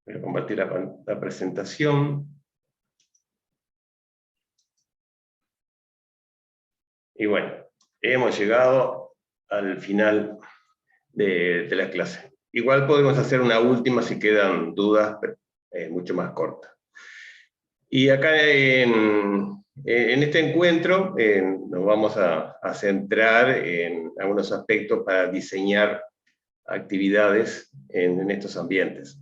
Voy a compartir la presentación. Y bueno, hemos llegado al final de la clase. Igual podemos hacer una última si quedan dudas, pero mucho más corta. Y acá en este encuentro nos vamos a centrar en algunos aspectos para diseñar actividades en estos ambientes.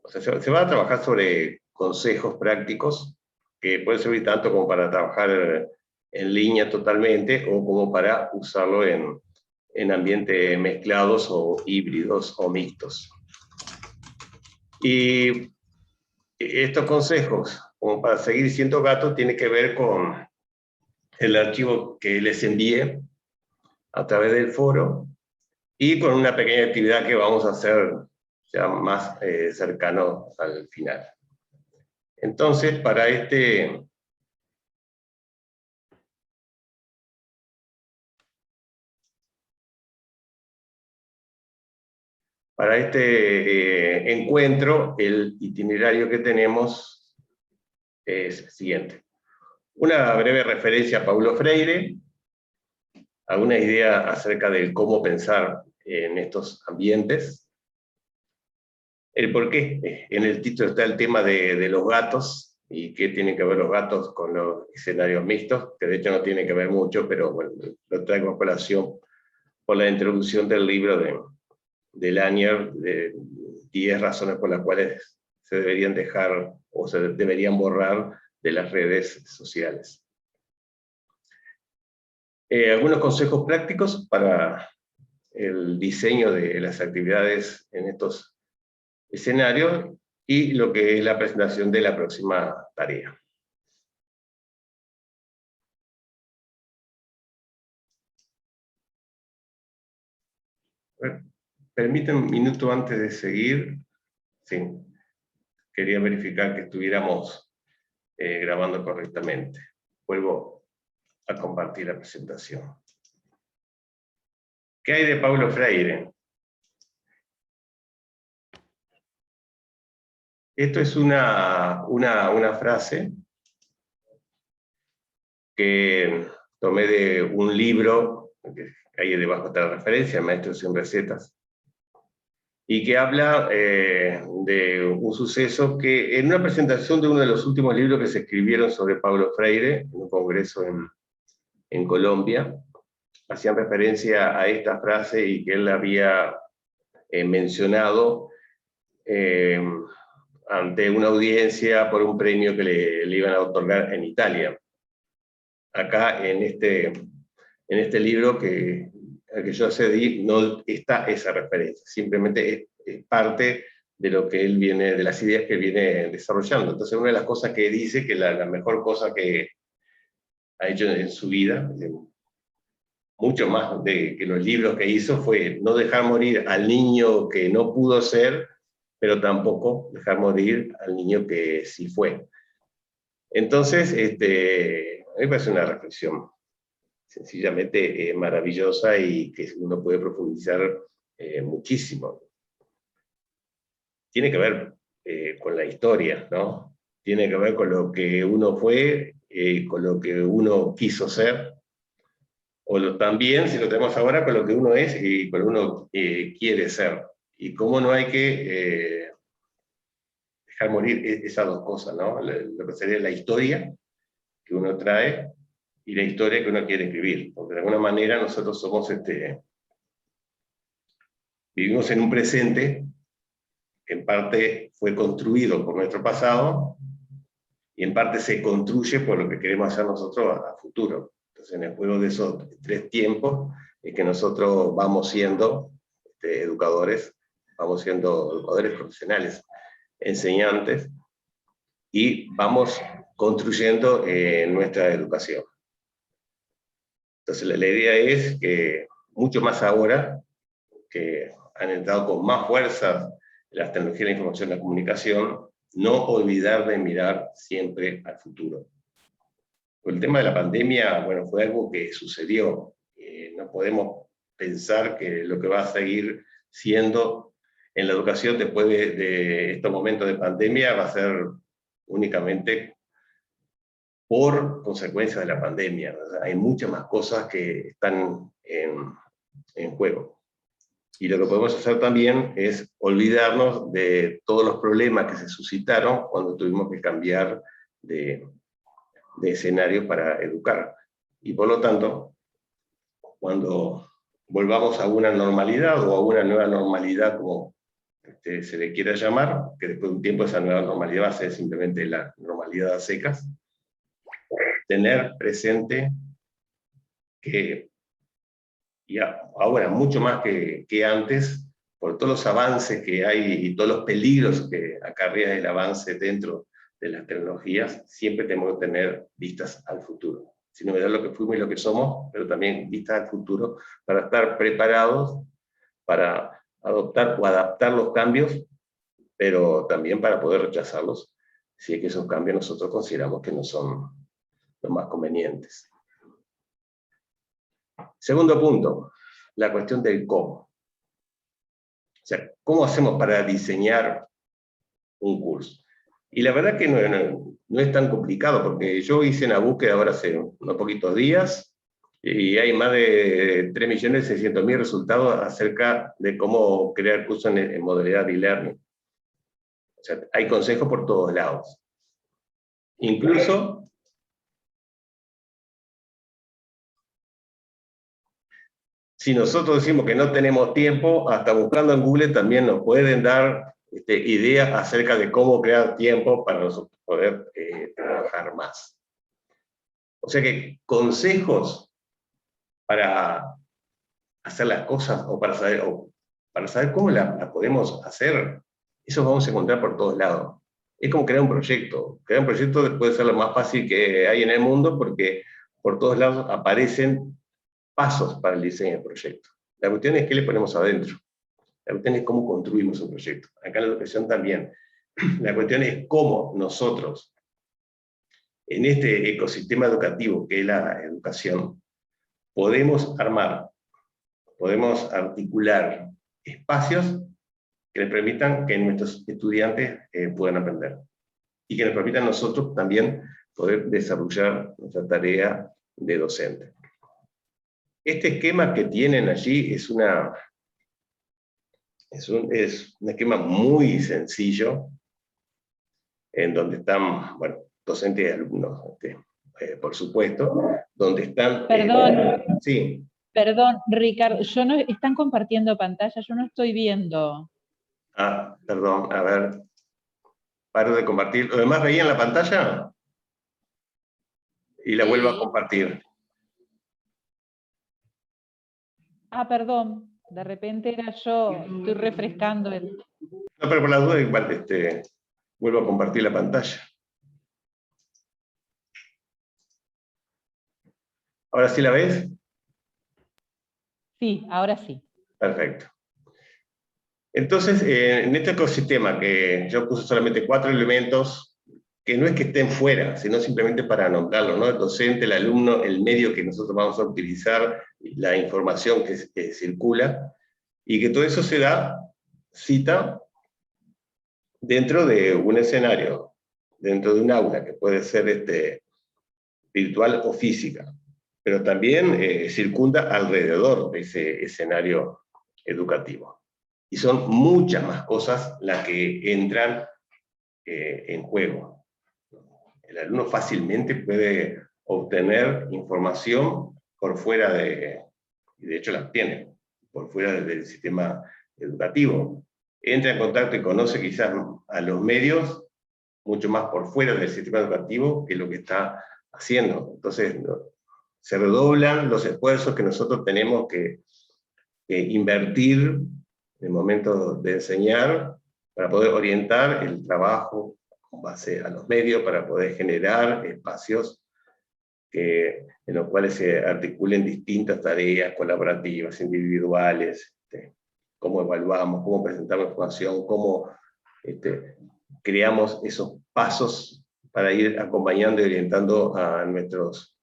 O sea, se va a trabajar sobre consejos prácticos que pueden servir tanto como para trabajar en línea totalmente o como para usarlo en ambientes mezclados o híbridos o mixtos. Y estos consejos, como para seguir siendo gato, tiene que ver con el archivo que les envié a través del foro y con una pequeña actividad que vamos a hacer ya más cercano al final. Entonces, para este encuentro, el itinerario que tenemos es el siguiente. Una breve referencia a Paulo Freire, alguna idea acerca de cómo pensar en estos ambientes, el por qué. En el título está el tema de los gatos, y qué tienen que ver los gatos con los escenarios mixtos, que de hecho no tiene que ver mucho, pero bueno, lo traigo a colación por la introducción del libro de Lanier, de 10 razones por las cuales se deberían dejar o se deberían borrar de las redes sociales. Algunos consejos prácticos para el diseño de las actividades en estos escenarios y lo que es la presentación de la próxima tarea. Permítanme un minuto antes de seguir. Sí, quería verificar que estuviéramos grabando correctamente. Vuelvo a compartir la presentación. ¿Qué hay de Paulo Freire? Esto es una frase que tomé de un libro, que ahí debajo está la referencia, Maestros sin recetas, y que habla de un suceso que en una presentación de uno de los últimos libros que se escribieron sobre Paulo Freire, en un congreso en Colombia, hacían referencia a esta frase y que él la había mencionado ante una audiencia por un premio que le iban a otorgar en Italia. Acá en este libro al que yo accedí no está esa referencia, simplemente es parte de lo que él viene, de las ideas que viene desarrollando. Entonces una de las cosas que dice que la mejor cosa que ha hecho en su vida, mucho más que los libros que hizo, fue no dejar morir al niño que no pudo ser, pero tampoco dejar morir al niño que sí fue. Entonces, a mí me parece una reflexión sencillamente maravillosa y que uno puede profundizar muchísimo. Tiene que ver con la historia, ¿no? Tiene que ver con lo que uno fue, con lo que uno quiso ser, o también, si lo tenemos ahora, con lo que uno es y con lo que uno quiere ser. Y cómo no hay que dejar morir esas dos cosas, ¿no? Lo que sería la historia que uno trae y la historia que uno quiere escribir. Porque de alguna manera nosotros somos, vivimos en un presente que en parte fue construido por nuestro pasado y en parte se construye por lo que queremos hacer nosotros a futuro. Entonces, en el juego de esos tres tiempos es que nosotros vamos siendo educadores profesionales, enseñantes, y vamos construyendo nuestra educación. Entonces, la idea es que mucho más ahora, que han entrado con más fuerza las tecnologías de la información y la comunicación, no olvidar de mirar siempre al futuro. El tema de la pandemia, bueno, fue algo que sucedió. No podemos pensar que lo que va a seguir siendo en la educación después de estos momentos de pandemia va a ser únicamente por consecuencia de la pandemia. O sea, hay muchas más cosas que están en juego. Y lo que podemos hacer también es olvidarnos de todos los problemas que se suscitaron cuando tuvimos que cambiar de escenario para educar. Y por lo tanto, cuando volvamos a una normalidad o a una nueva normalidad, como se le quiera llamar, que después de un tiempo esa nueva normalidad va a ser simplemente la normalidad a secas, tener presente que, y ahora mucho más que antes, por todos los avances que hay y todos los peligros que acarrea el avance dentro de las tecnologías, siempre tenemos que tener vistas al futuro. Sin olvidar lo que fuimos y lo que somos, pero también vistas al futuro para estar preparados para adoptar o adaptar los cambios, pero también para poder rechazarlos si es que esos cambios nosotros consideramos que no son los más convenientes. Segundo punto, la cuestión del cómo. O sea, ¿cómo hacemos para diseñar un curso? Y la verdad que no es tan complicado, porque yo hice una búsqueda ahora hace unos poquitos días, y hay más de 3.600.000 resultados acerca de cómo crear cursos en modalidad de e-learning. O sea, hay consejos por todos lados. Incluso, si nosotros decimos que no tenemos tiempo, hasta buscando en Google también nos pueden dar ideas acerca de cómo crear tiempo para nosotros poder trabajar más. O sea que consejos para hacer las cosas o para saber cómo las podemos hacer, eso vamos a encontrar por todos lados. Es como crear un proyecto. Crear un proyecto puede ser lo más fácil que hay en el mundo porque por todos lados aparecen pasos para el diseño del proyecto. La cuestión es qué le ponemos adentro. La cuestión es cómo construimos un proyecto. Acá en la educación también. La cuestión es cómo nosotros, en este ecosistema educativo que es la educación, podemos articular espacios que les permitan que nuestros estudiantes puedan aprender. Y que nos permitan a nosotros también poder desarrollar nuestra tarea de docente. Este esquema que tienen allí es un esquema muy sencillo, en donde están, bueno, docentes y alumnos, por supuesto, donde están... Perdón, sí. Perdón, Ricardo, están compartiendo pantalla, yo no estoy viendo. Ah, perdón, a ver, paro de compartir. ¿Lo demás veían la pantalla? Y la vuelvo a compartir. Ah, perdón, de repente era yo, estoy refrescando el... No, pero por la duda igual vuelvo a compartir la pantalla. ¿Ahora sí la ves? Sí, ahora sí. Perfecto. Entonces, en este ecosistema que yo puse solamente 4 elementos, que no es que estén fuera, sino simplemente para nombrarlos, ¿no? El docente, el alumno, el medio que nosotros vamos a utilizar, la información que circula, y que todo eso se da cita dentro de un escenario, dentro de un aula, que puede ser virtual o física, pero también circunda alrededor de ese escenario educativo. Y son muchas más cosas las que entran en juego. El alumno fácilmente puede obtener información por fuera y de hecho la obtiene, por fuera del sistema educativo. Entra en contacto y conoce quizás a los medios mucho más por fuera del sistema educativo que lo que está haciendo. Entonces, se redoblan los esfuerzos que nosotros tenemos que invertir en el momento de enseñar para poder orientar el trabajo con base a los medios, para poder generar espacios en los cuales se articulen distintas tareas colaborativas, individuales, cómo evaluamos, cómo presentamos información, cómo creamos esos pasos para ir acompañando y orientando a nuestros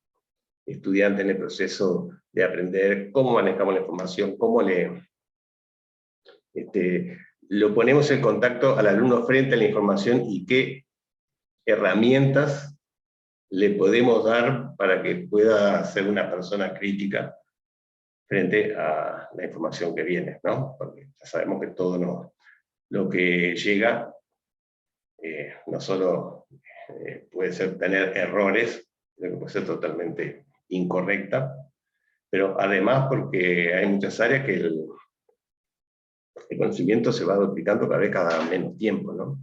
estudiantes en el proceso de aprender, cómo manejamos la información, cómo lo ponemos en contacto al alumno frente a la información y qué herramientas le podemos dar para que pueda ser una persona crítica frente a la información que viene, ¿no? Porque ya sabemos que todo lo que llega no solo puede ser tener errores, sino que puede ser totalmente incorrecta, pero además porque hay muchas áreas que el conocimiento se va duplicando cada menos tiempo, ¿no?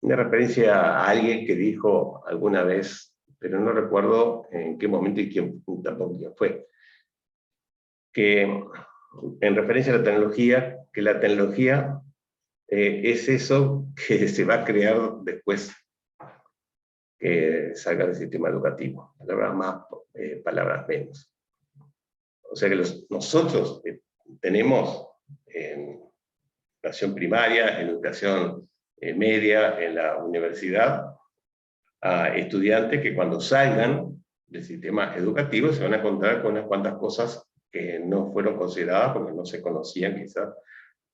Una referencia a alguien que dijo alguna vez, pero no recuerdo en qué momento y tampoco quién fue, que en referencia a la tecnología, que la tecnología es eso que se va a crear después que salga del sistema educativo. Palabras más, palabras menos. O sea que nosotros tenemos en educación primaria, en educación media, en la universidad, a estudiantes que cuando salgan del sistema educativo se van a encontrar con unas cuantas cosas que no fueron consideradas porque no se conocían quizás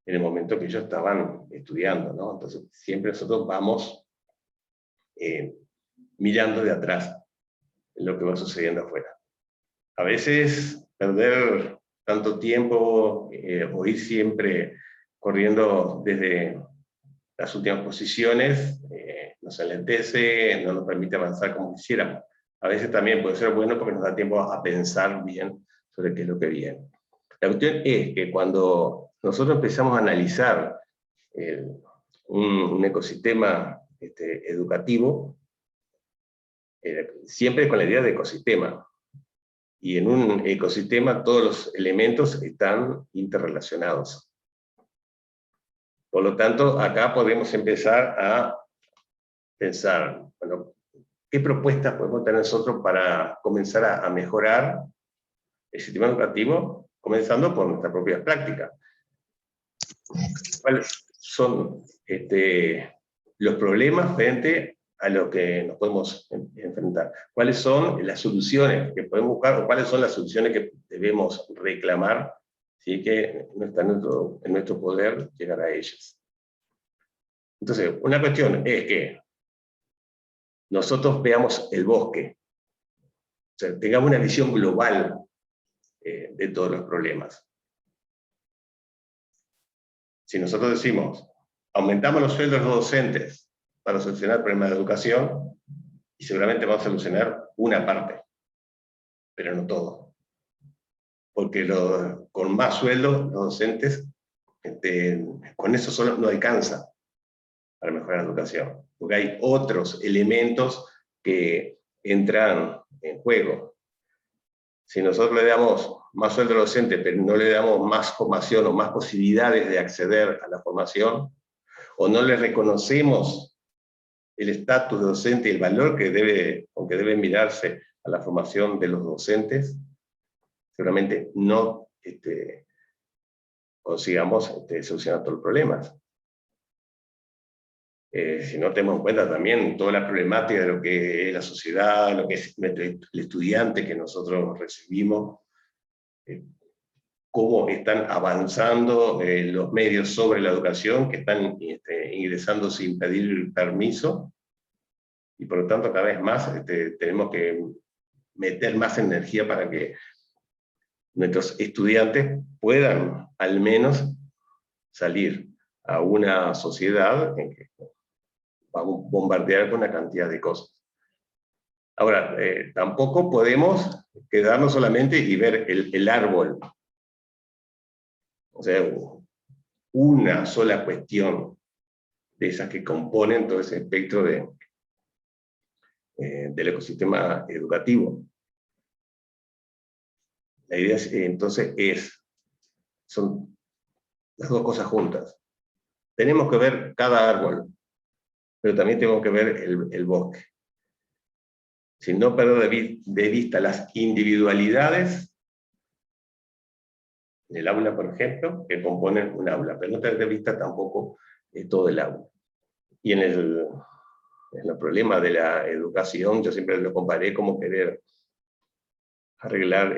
en el momento que ellos estaban estudiando, ¿no? Entonces siempre nosotros vamos mirando de atrás lo que va sucediendo afuera. A veces perder tanto tiempo o ir siempre corriendo desde las últimas posiciones nos enlentece, no nos permite avanzar como quisiéramos. A veces también puede ser bueno porque nos da tiempo a pensar bien sobre qué es lo que viene. La cuestión es que cuando nosotros empezamos a analizar un ecosistema educativo, siempre con la idea de ecosistema. Y en un ecosistema todos los elementos están interrelacionados. Por lo tanto, acá podemos empezar a pensar, bueno, ¿qué propuestas podemos tener nosotros para comenzar a mejorar el sistema educativo? Comenzando por nuestra propia práctica. ¿Cuáles son los problemas frente a lo que nos podemos enfrentar? ¿Cuáles son las soluciones que podemos buscar o cuáles son las soluciones que debemos reclamar si que no está en nuestro poder llegar a ellas? Entonces, una cuestión es que nosotros veamos el bosque, o sea, tengamos una visión global de todos los problemas. Si nosotros decimos, aumentamos los sueldos de los docentes para solucionar el problema de educación, y seguramente vamos a solucionar una parte, pero no todo. Porque con más sueldo, los docentes, con eso solo no alcanza para mejorar la educación, porque hay otros elementos que entran en juego. Si nosotros le damos más sueldo al docente, pero no le damos más formación o más posibilidades de acceder a la formación, o no le reconocemos el estatus de docente y el valor que debe mirarse a la formación de los docentes, seguramente no consigamos solucionar todos los problemas. Si no tenemos en cuenta también toda la problemática de lo que es la sociedad, lo que es el estudiante que nosotros recibimos, cómo están avanzando los medios sobre la educación, que están ingresando sin pedir permiso, y por lo tanto cada vez más tenemos que meter más energía para que nuestros estudiantes puedan al menos salir a una sociedad en que vamos a bombardear con una cantidad de cosas. Ahora, tampoco podemos quedarnos solamente y ver el árbol. O sea, una sola cuestión de esas que componen todo ese espectro del ecosistema educativo. La idea entonces son las dos cosas juntas. Tenemos que ver cada árbol, pero también tenemos que ver el bosque. Sin no perder de vista las individualidades en el aula, por ejemplo, que componen un aula, pero no tener de vista tampoco todo el aula. Y en el problema de la educación, yo siempre lo comparé como querer arreglar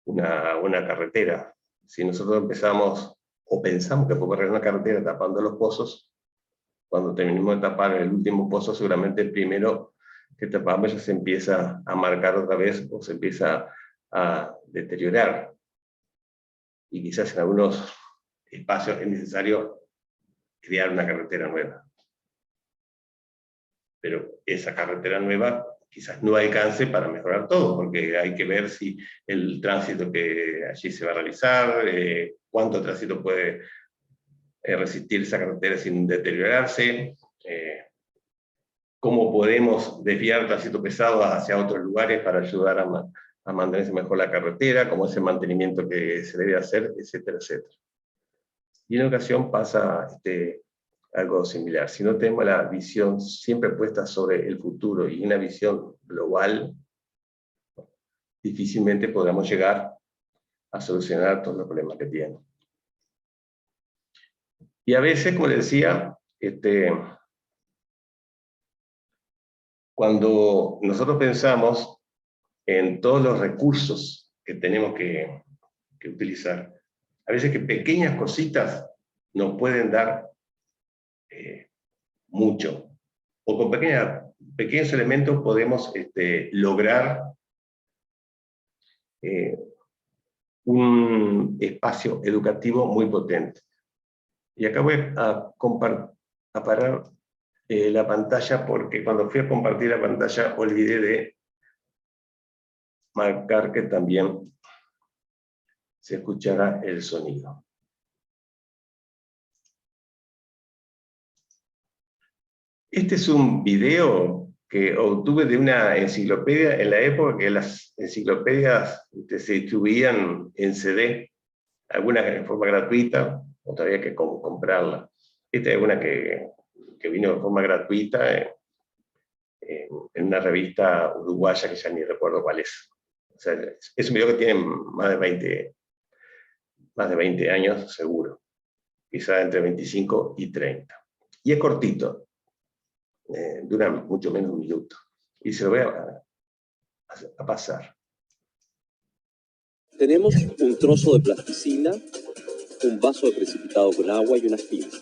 una carretera. Si nosotros empezamos o pensamos que podemos arreglar una carretera tapando los pozos, cuando terminemos de tapar el último pozo, seguramente el primero que tapamos ya se empieza a marcar otra vez o se empieza a deteriorar. Y quizás en algunos espacios es necesario crear una carretera nueva. Pero esa carretera nueva quizás no alcance para mejorar todo, porque hay que ver si el tránsito que allí se va a realizar, cuánto tránsito puede resistir esa carretera sin deteriorarse, cómo podemos desviar tránsito pesado hacia otros lugares para ayudar a mantenerse mejor la carretera, cómo es el mantenimiento que se debe hacer, etcétera, etcétera. Y en ocasión pasa algo similar. Si no tenemos la visión siempre puesta sobre el futuro y una visión global, difícilmente podremos llegar a solucionar todos los problemas que tienen. Y a veces, como les decía, cuando nosotros pensamos en todos los recursos que tenemos que utilizar, a veces que pequeñas cositas nos pueden dar mucho. O con pequeños elementos podemos lograr un espacio educativo muy potente. Y acá voy a parar la pantalla porque cuando fui a compartir la pantalla olvidé de marcar que también se escuchará el sonido. Este es un video que obtuve de una enciclopedia en la época que las enciclopedias se distribuían en CD, algunas en forma gratuita, otra había que comprarla. Esta es una que vino de forma gratuita en una revista uruguaya que ya ni recuerdo cuál es. O sea, es un video que tiene más de 20 años seguro, quizá entre 25 y 30. Y es cortito. Dura mucho menos de un minuto. Y se lo voy a pasar. Tenemos un trozo de plasticina, un vaso de precipitado con agua y unas pinzas.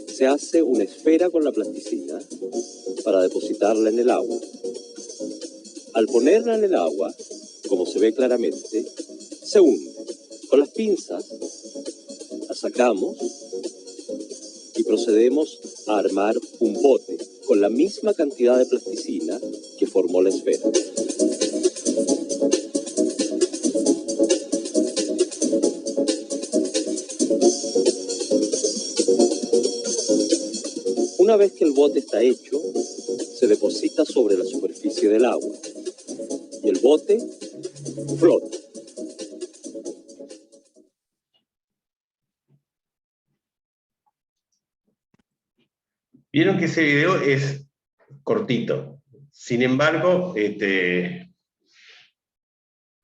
Se hace una esfera con la plasticina para depositarla en el agua. Al ponerla en el agua, como se ve claramente, se hunde. Con las pinzas la sacamos y procedemos a armar un bote con la misma cantidad de plasticina que formó la esfera. Una vez que el bote está hecho, se deposita sobre la superficie del agua y el bote flota. Vieron que ese video es cortito. Sin embargo,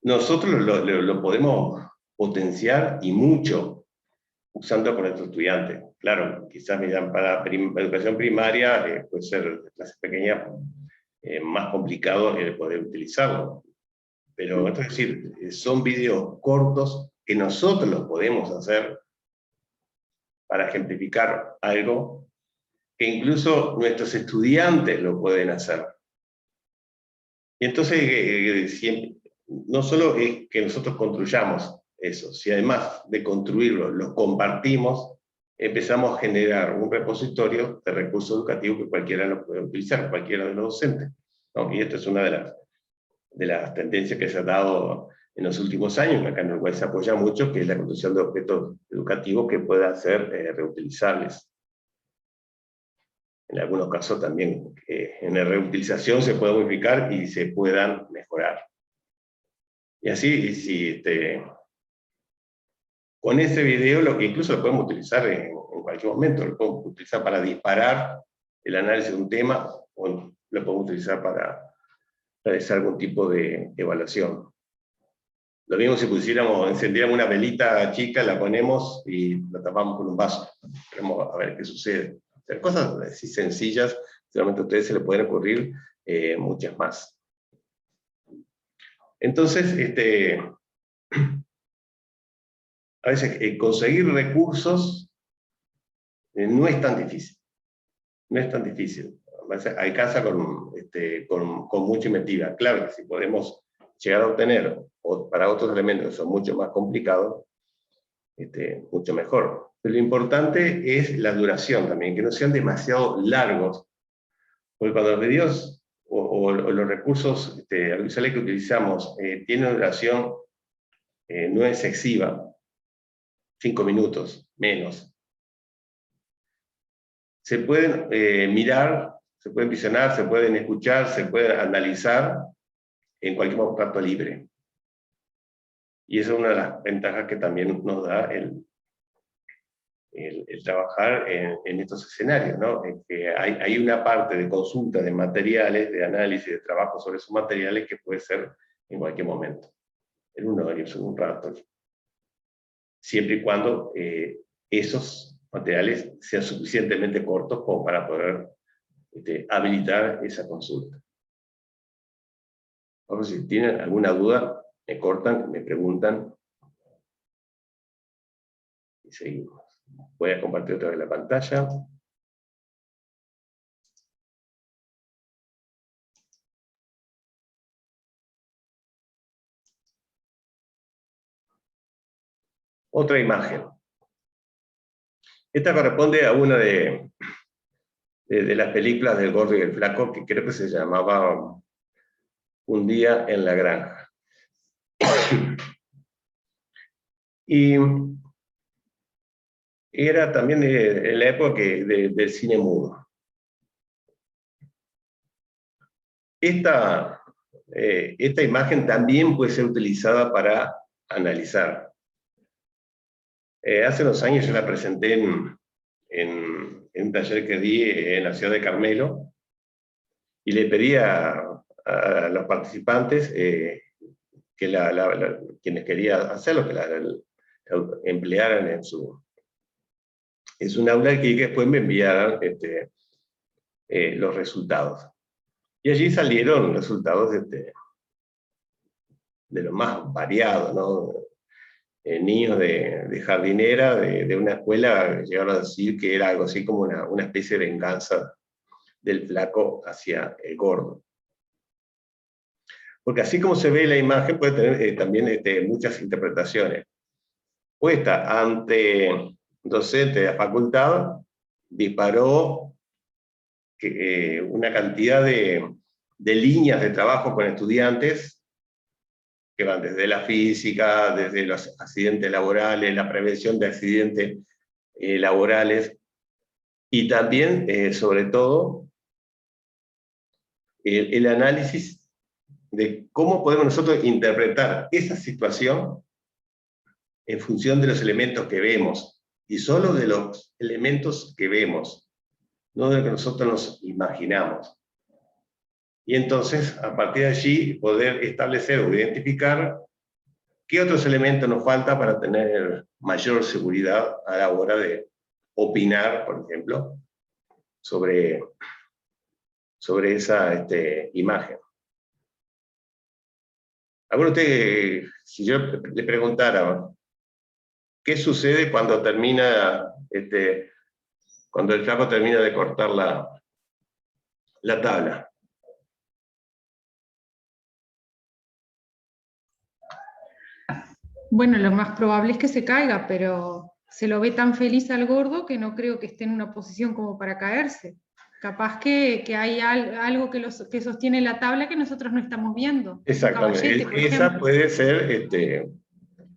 nosotros lo podemos potenciar y mucho usando con nuestros estudiantes. Claro, quizás para educación primaria puede ser clases pequeñas más complicado el poder utilizarlo. Pero es decir, son videos cortos que nosotros los podemos hacer para ejemplificar algo que incluso nuestros estudiantes lo pueden hacer. Y entonces, no solo es que nosotros construyamos eso, si además de construirlo, lo compartimos, empezamos a generar un repositorio de recursos educativos que cualquiera lo puede utilizar, cualquiera de los docentes, ¿no? Y esto es una de las tendencias que se ha dado en los últimos años, que acá en Uruguay se apoya mucho, que es la construcción de objetos educativos que puedan ser reutilizables. En algunos casos también en la reutilización se puede modificar y se puedan mejorar. Y así, con ese video, lo que incluso lo podemos utilizar en cualquier momento, lo podemos utilizar para disparar el análisis de un tema, o lo podemos utilizar para realizar algún tipo de evaluación. Lo mismo si encendiéramos una velita chica, la ponemos y la tapamos con un vaso. Vamos a ver qué sucede. Cosas así sencillas, seguramente a ustedes se les pueden ocurrir muchas más. Entonces, a veces conseguir recursos no es tan difícil. No es tan difícil. A veces alcanza con mucha inventiva. Claro que si podemos llegar a obtener para otros elementos que son mucho más complicados, mucho mejor. Pero lo importante es la duración también, que no sean demasiado largos, porque cuando los videos o los recursos audiovisuales que utilizamos tienen una duración no excesiva, 5 minutos, menos, se pueden mirar, se pueden visionar, se pueden escuchar, se pueden analizar en cualquier momento libre. Y esa es una de las ventajas que también nos da el trabajar en estos escenarios, ¿no? En que hay una parte de consulta de materiales, de análisis, de trabajo sobre esos materiales que puede ser en cualquier momento, en una hora, en un rato, siempre y cuando esos materiales sean suficientemente cortos como para poder habilitar esa consulta. Ahora, si tienen alguna duda, me cortan, me preguntan y seguimos. Voy a compartir otra vez la pantalla. Otra imagen. Esta corresponde a una de las películas del Gordo y el Flaco, que creo que se llamaba Un día en la granja. Y era también en la época del cine mudo. Esta imagen también puede ser utilizada para analizar. Hace unos años yo la presenté en un taller que di en la ciudad de Carmelo, y le pedí a los participantes que quienes querían hacerlo, que la emplearan en su aula, y que después me enviaran los resultados. Y allí salieron resultados de lo más variado, ¿no? Niños de jardinera, de una escuela, llegaron a decir que era algo así como una especie de venganza del flaco hacia el gordo. Porque así como se ve la imagen, puede tener también muchas interpretaciones. Puesta ante docente de la facultad, disparó una cantidad de líneas de trabajo con estudiantes que van desde la física, desde los accidentes laborales, la prevención de accidentes laborales, y también, sobre todo, el análisis de cómo podemos nosotros interpretar esa situación en función de los elementos que vemos, y solo de los elementos que vemos, no de lo que nosotros nos imaginamos. Y entonces, a partir de allí, poder establecer o identificar qué otros elementos nos falta para tener mayor seguridad a la hora de opinar, por ejemplo, sobre esa imagen. ¿Alguno de ustedes, si yo le preguntara, qué sucede cuando termina, cuando el flaco termina de cortar la tabla? Bueno, lo más probable es que se caiga, pero se lo ve tan feliz al gordo que no creo que esté en una posición como para caerse. Capaz que hay algo que sostiene la tabla que nosotros no estamos viendo. Exactamente. Un caballete, por Esa ejemplo. puede ser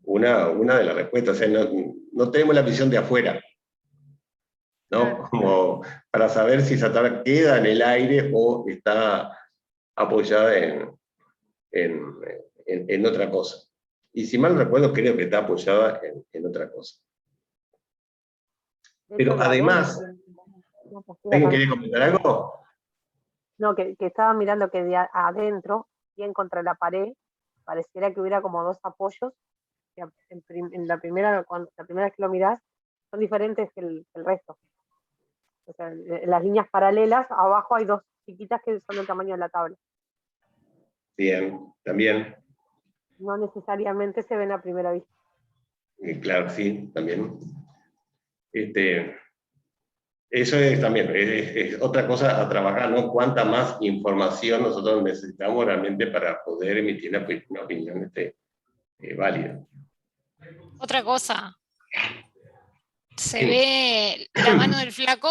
una de las respuestas. O sea, no tenemos la visión de afuera, ¿no? Claro. Como para saber si esa tabla queda en el aire o está apoyada en otra cosa. Y si mal recuerdo, creo que está apoyada en otra cosa. Pero además, ¿alguien quiere comentar algo? No, que estaba mirando que de adentro, bien contra la pared, pareciera que hubiera como dos apoyos, que en la primera vez que lo mirás, son diferentes que el resto. O sea, en las líneas paralelas, abajo hay dos chiquitas que son del tamaño de la tabla. Bien, también. No necesariamente se ven a primera vista. Claro, sí, también. Eso es también es otra cosa a trabajar, ¿no? Cuánta más información nosotros necesitamos realmente para poder emitir una opinión válida. Otra cosa, se Sí. ve la mano del flaco,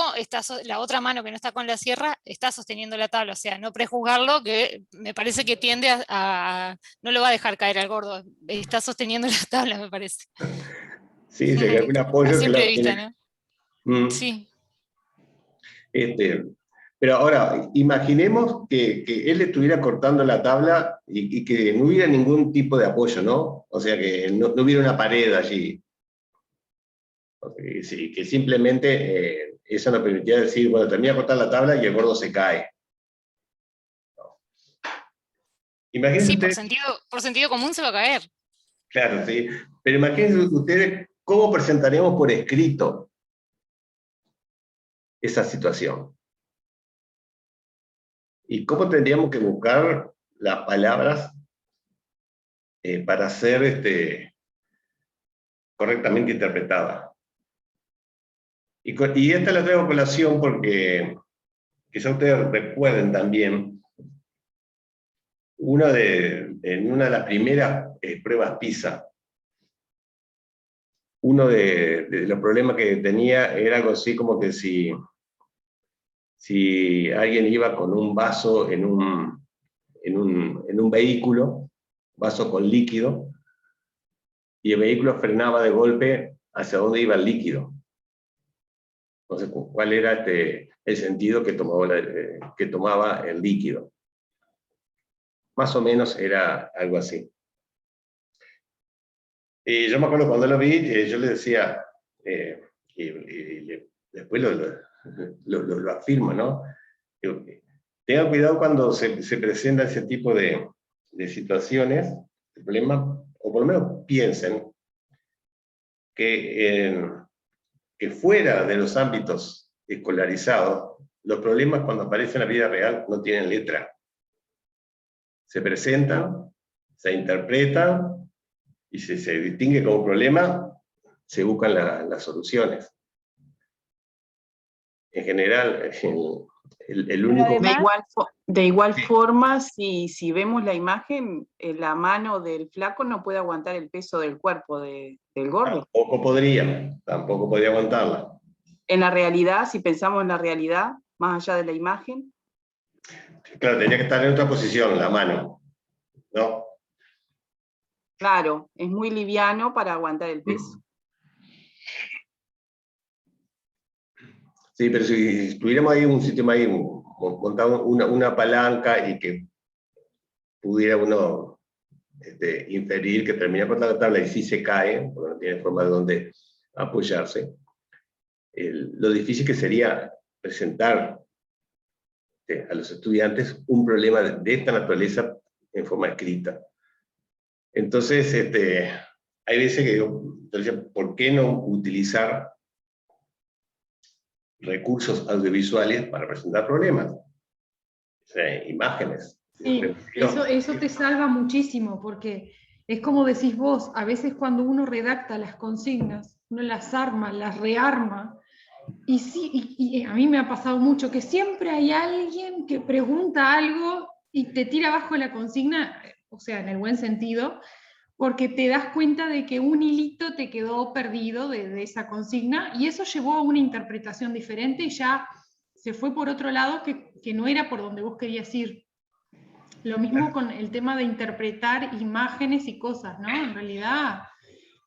la otra mano que no está con la sierra está sosteniendo la tabla, o sea, no prejuzgarlo, que me parece que tiende no lo va a dejar caer al gordo, está sosteniendo la tabla, me parece. Sí, se ve un apoyo A que simple lo vista, tiene. ¿no? Sí. Pero ahora, imaginemos que él estuviera cortando la tabla y que no hubiera ningún tipo de apoyo, ¿no? O sea, que no hubiera una pared allí. Sí, que simplemente eso nos permitía decir, bueno, termina de cortar la tabla y el gordo se cae. Imagínense Sí, ustedes, por sentido común se va a caer. claro, sí, pero imagínense ustedes cómo presentaríamos por escrito esa situación. Y cómo tendríamos que buscar las palabras para ser correctamente interpretada. Y esta la traigo a colación porque quizá ustedes recuerden también en una de las primeras pruebas PISA, uno de los problemas que tenía era algo así como que si alguien iba con un vaso en un vehículo, vaso con líquido, y el vehículo frenaba de golpe hacia dónde iba el líquido. Entonces, ¿cuál era el sentido que tomaba el líquido? Más o menos era algo así. Y yo me acuerdo cuando lo vi, yo le decía, después lo afirmo, ¿no? Digo, tengan cuidado cuando se presenta ese tipo de situaciones, de problemas, o por lo menos piensen que fuera de los ámbitos escolarizados, los problemas cuando aparecen en la vida real no tienen letra. Se presentan, se interpretan, y si se distingue como problema, se buscan las soluciones. En general, el único... además, De igual forma, si vemos la imagen, la mano del flaco no puede aguantar el peso del cuerpo del gordo. Tampoco podría aguantarla. En la realidad, si pensamos en la realidad, más allá de la imagen. Claro, tenía que estar en otra posición, la mano, ¿no? Claro, es muy liviano para aguantar el peso. Sí, pero si tuviéramos ahí un sistema ahí, montado una palanca y que pudiera uno inferir que termina con la tabla y sí se cae, porque no tiene forma de dónde apoyarse, lo difícil que sería presentar a los estudiantes un problema de esta naturaleza en forma escrita. Entonces, hay veces que digo, ¿por qué no utilizar recursos audiovisuales para presentar problemas? O sea, imágenes. Sí, eso te salva muchísimo, porque es como decís vos, a veces cuando uno redacta las consignas, uno las arma, las rearma, y sí, y a mí me ha pasado mucho que siempre hay alguien que pregunta algo y te tira abajo la consigna, o sea, en el buen sentido, porque te das cuenta de que un hilito te quedó perdido de esa consigna, y eso llevó a una interpretación diferente y ya se fue por otro lado que no era por donde vos querías ir. Lo mismo con el tema de interpretar imágenes y cosas, ¿no? En realidad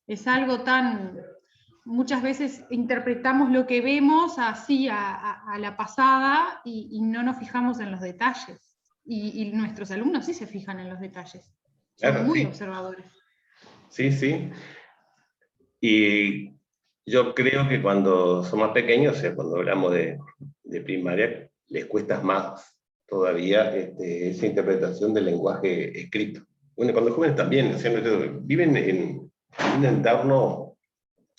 es algo tan... Muchas veces interpretamos lo que vemos así a la pasada y no nos fijamos en los detalles. Y nuestros alumnos sí se fijan en los detalles. Son Claro, muy sí. observadores. Sí, sí. Y yo creo que cuando son más pequeños, o sea, cuando hablamos de primaria, les cuesta más todavía esa interpretación del lenguaje escrito. Bueno, cuando jóvenes también, o sea, viven en un entorno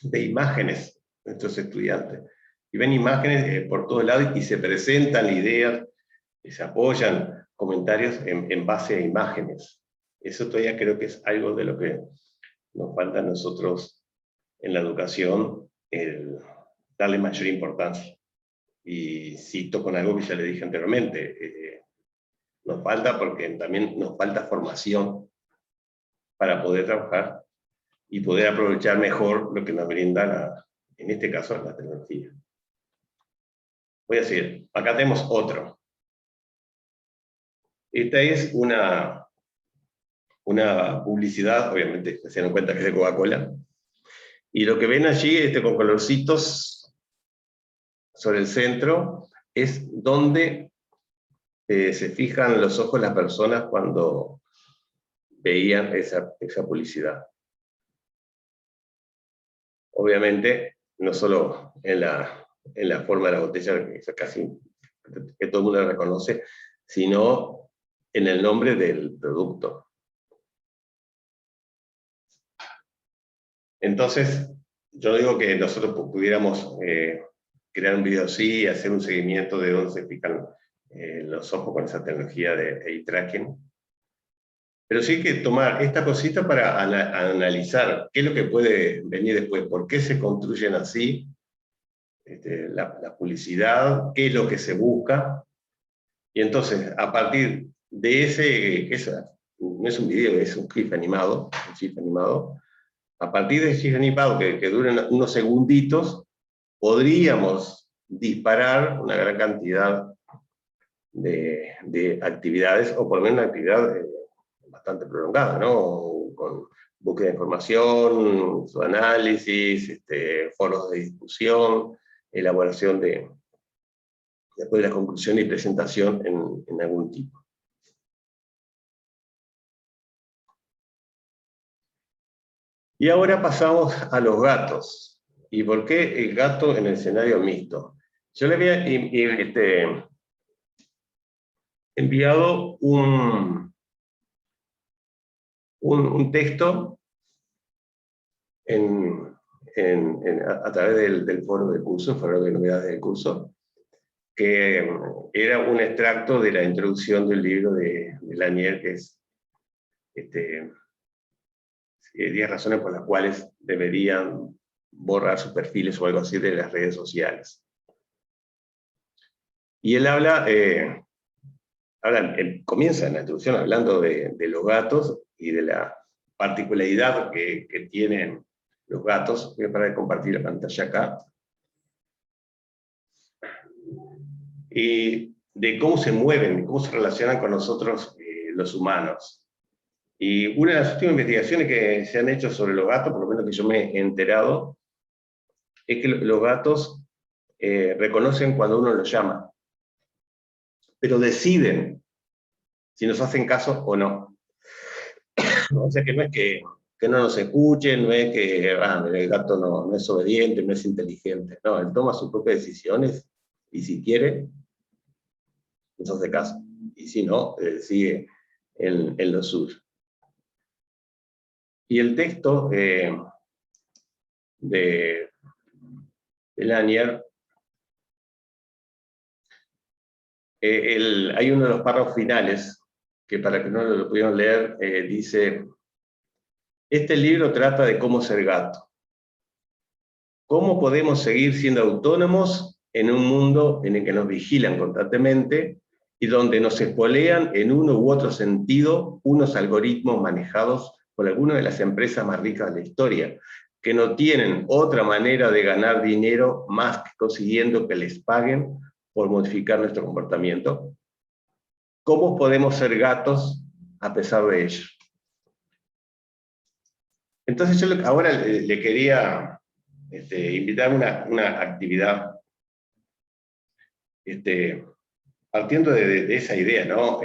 de imágenes, nuestros estudiantes. Y ven imágenes por todos lados y se presentan ideas, y se apoyan comentarios en base a imágenes. Eso todavía creo que es algo de lo que nos falta a nosotros en la educación darle mayor importancia. Y cito con algo que ya le dije anteriormente, nos falta porque también nos falta formación para poder trabajar y poder aprovechar mejor lo que nos brinda, en este caso, la tecnología. Voy a decir, acá tenemos otro. Esta es una publicidad, obviamente se dan cuenta que es de Coca-Cola, y lo que ven allí, con colorcitos sobre el centro, es donde se fijan los ojos las personas cuando veían esa publicidad. Obviamente, no solo en la forma de la botella, que casi que todo el mundo la reconoce, sino en el nombre del producto. Entonces, yo digo que nosotros pudiéramos crear un video así, hacer un seguimiento de dónde se fijan los ojos con esa tecnología de eye tracking. Pero sí hay que tomar esta cosita para analizar qué es lo que puede venir después, por qué se construyen así, la publicidad, qué es lo que se busca. Y entonces, a partir de no es un video, es un GIF animado, a partir de ese GIF animado que duren unos segunditos, podríamos disparar una gran cantidad de actividades, o por lo menos una actividad bastante prolongada, ¿no? Con búsqueda de información, su análisis, foros de discusión, elaboración después de la conclusión y presentación en algún tipo. Y ahora pasamos a los gatos. ¿Y por qué el gato en el escenario mixto? Yo le había enviado un texto a través del foro del curso, foro de novedades del curso, que era un extracto de la introducción del libro de Lanier, que es 10 razones por las cuales deberían borrar sus perfiles o algo así de las redes sociales. Y él comienza en la introducción hablando de los gatos y de la particularidad que tienen los gatos. Voy a parar de compartir la pantalla acá. Y de cómo se mueven, cómo se relacionan con nosotros los humanos. Y una de las últimas investigaciones que se han hecho sobre los gatos, por lo menos que yo me he enterado, es que los gatos reconocen cuando uno los llama, pero deciden si nos hacen caso o no. O sea que no es que no nos escuchen, no es que el gato no es obediente, no es inteligente. No, él toma sus propias decisiones y si quiere, nos hace caso. Y si no, sigue en lo suyo. Y el texto de Lanier, hay uno de los párrafos finales, que para que no lo pudieron leer, dice: este libro trata de cómo ser gato. ¿Cómo podemos seguir siendo autónomos en un mundo en el que nos vigilan constantemente y donde nos espolean en uno u otro sentido unos algoritmos manejados por algunas de las empresas más ricas de la historia, que no tienen otra manera de ganar dinero más que consiguiendo que les paguen por modificar nuestro comportamiento? ¿Cómo podemos ser gatos a pesar de ello? Entonces yo ahora le quería invitar a una actividad, partiendo de esa idea, ¿no?